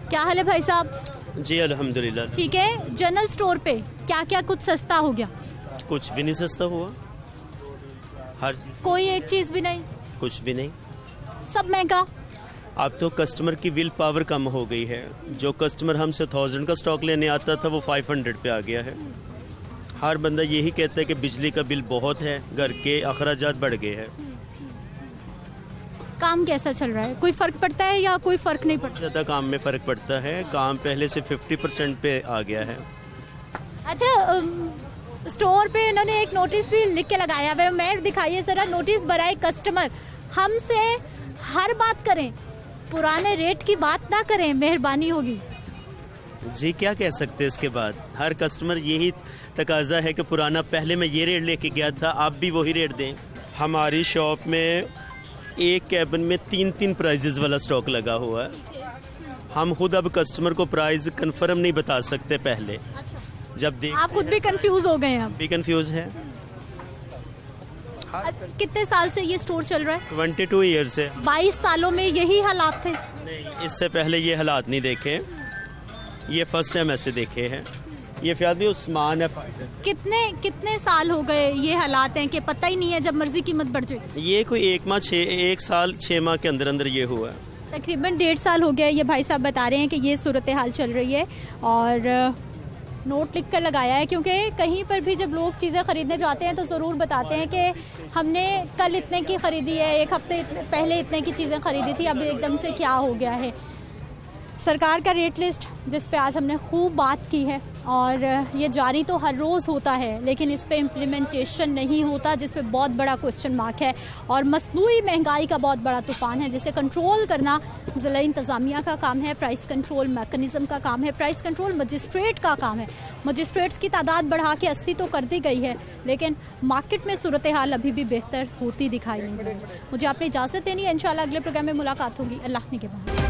क्या हाल है भाई साहब? जी अल्हम्दुलिल्लाह। ठीक है, जनरल स्टोर पे क्या क्या कुछ सस्ता हो गया? कुछ भी नहीं सस्ता हुआ, हर चीज। कोई एक चीज भी नहीं? कुछ भी नहीं, सब महंगा। अब तो कस्टमर की विल पावर कम हो गई है। जो कस्टमर हमसे 1000 का स्टॉक लेने आता था वो 500 पे आ गया है। हर बंदा यही कहता है कि बिजली का बिल बहुत है, घर के अखराजात बढ़ गए हैं। काम कैसा चल रहा है, कोई फर्क पड़ता है या कोई फर्क नहीं पड़ता? ज़्यादा काम में फ़र्क पड़ता है, काम पहले से 50% पे आ गया है। अच्छा, स्टोर पे इन्होंने एक नोटिस भी लिख के लगाया हुआ है, मैं दिखाइए ज़रा। नोटिस बराए कस्टमर, हमसे हर बात करें, पुराने रेट की बात ना करें, मेहरबानी होगी। जी क्या कह सकते हैं इसके बाद? हर कस्टमर यही तकाजा है कि पुराना पहले मैं ये रेट लेके गया था, आप भी वही रेट दें। हमारी शॉप में एक कैबिन में 3 प्राइजेस वाला स्टॉक लगा हुआ है। हम खुद अब कस्टमर को प्राइस कंफर्म नहीं बता सकते पहले। जब देख आप खुद भी कंफ्यूज हो गए हैं अब? भी कंफ्यूज है। कितने साल से ये स्टोर चल रहा है? 22 ईयर से। 22 सालों में यही हालात थे? नहीं, इससे पहले ये हालात नहीं देखे, ये फर्स्ट टाइम ऐसे देखे हैं। ये फ़ियाद भी उस्मान है। कितने साल हो गए ये हालात हैं कि पता ही नहीं है, जब मर्जी कीमत बढ़ जाए? ये कोई 1 साल 6 माह के अंदर अंदर ये हुआ है। तकरीबन 1.5 साल हो गया। ये भाई साहब बता रहे हैं कि ये सूरत हाल चल रही है और नोट लिख कर लगाया है, क्योंकि कहीं पर भी जब लोग चीज़ें ख़रीदने जाते हैं तो ज़रूर बताते हैं कि हमने कल इतने की ख़रीदी है, 1 हफ्ते पहले इतने की चीज़ें ख़रीदी थी, अब एकदम से क्या हो गया है। सरकार का रेट लिस्ट जिस पे आज हमने खूब बात की है और ये जारी तो हर रोज़ होता है, लेकिन इस पे इम्प्लीमेंटेशन नहीं होता, जिस पे बहुत बड़ा क्वेश्चन मार्क है। और मसनूई महंगाई का बहुत बड़ा तूफ़ान है, जिसे कंट्रोल करना ज़िला इंतज़ामिया का काम है, प्राइस कंट्रोल मैकेनिज़्म का काम है, प्राइस कंट्रोल मजिस्ट्रेट का काम है। मजिस्ट्रेट्स की तादाद बढ़ा के 80 तो कर दी गई है, लेकिन मार्केट में सूरत हाल अभी भी बेहतर होती दिखाई नहीं दे रही। मुझे आपने इजाज़त देनी है, इंशाल्लाह अगले प्रोग्राम में मुलाकात होगी। अल्लाह ने के बाद।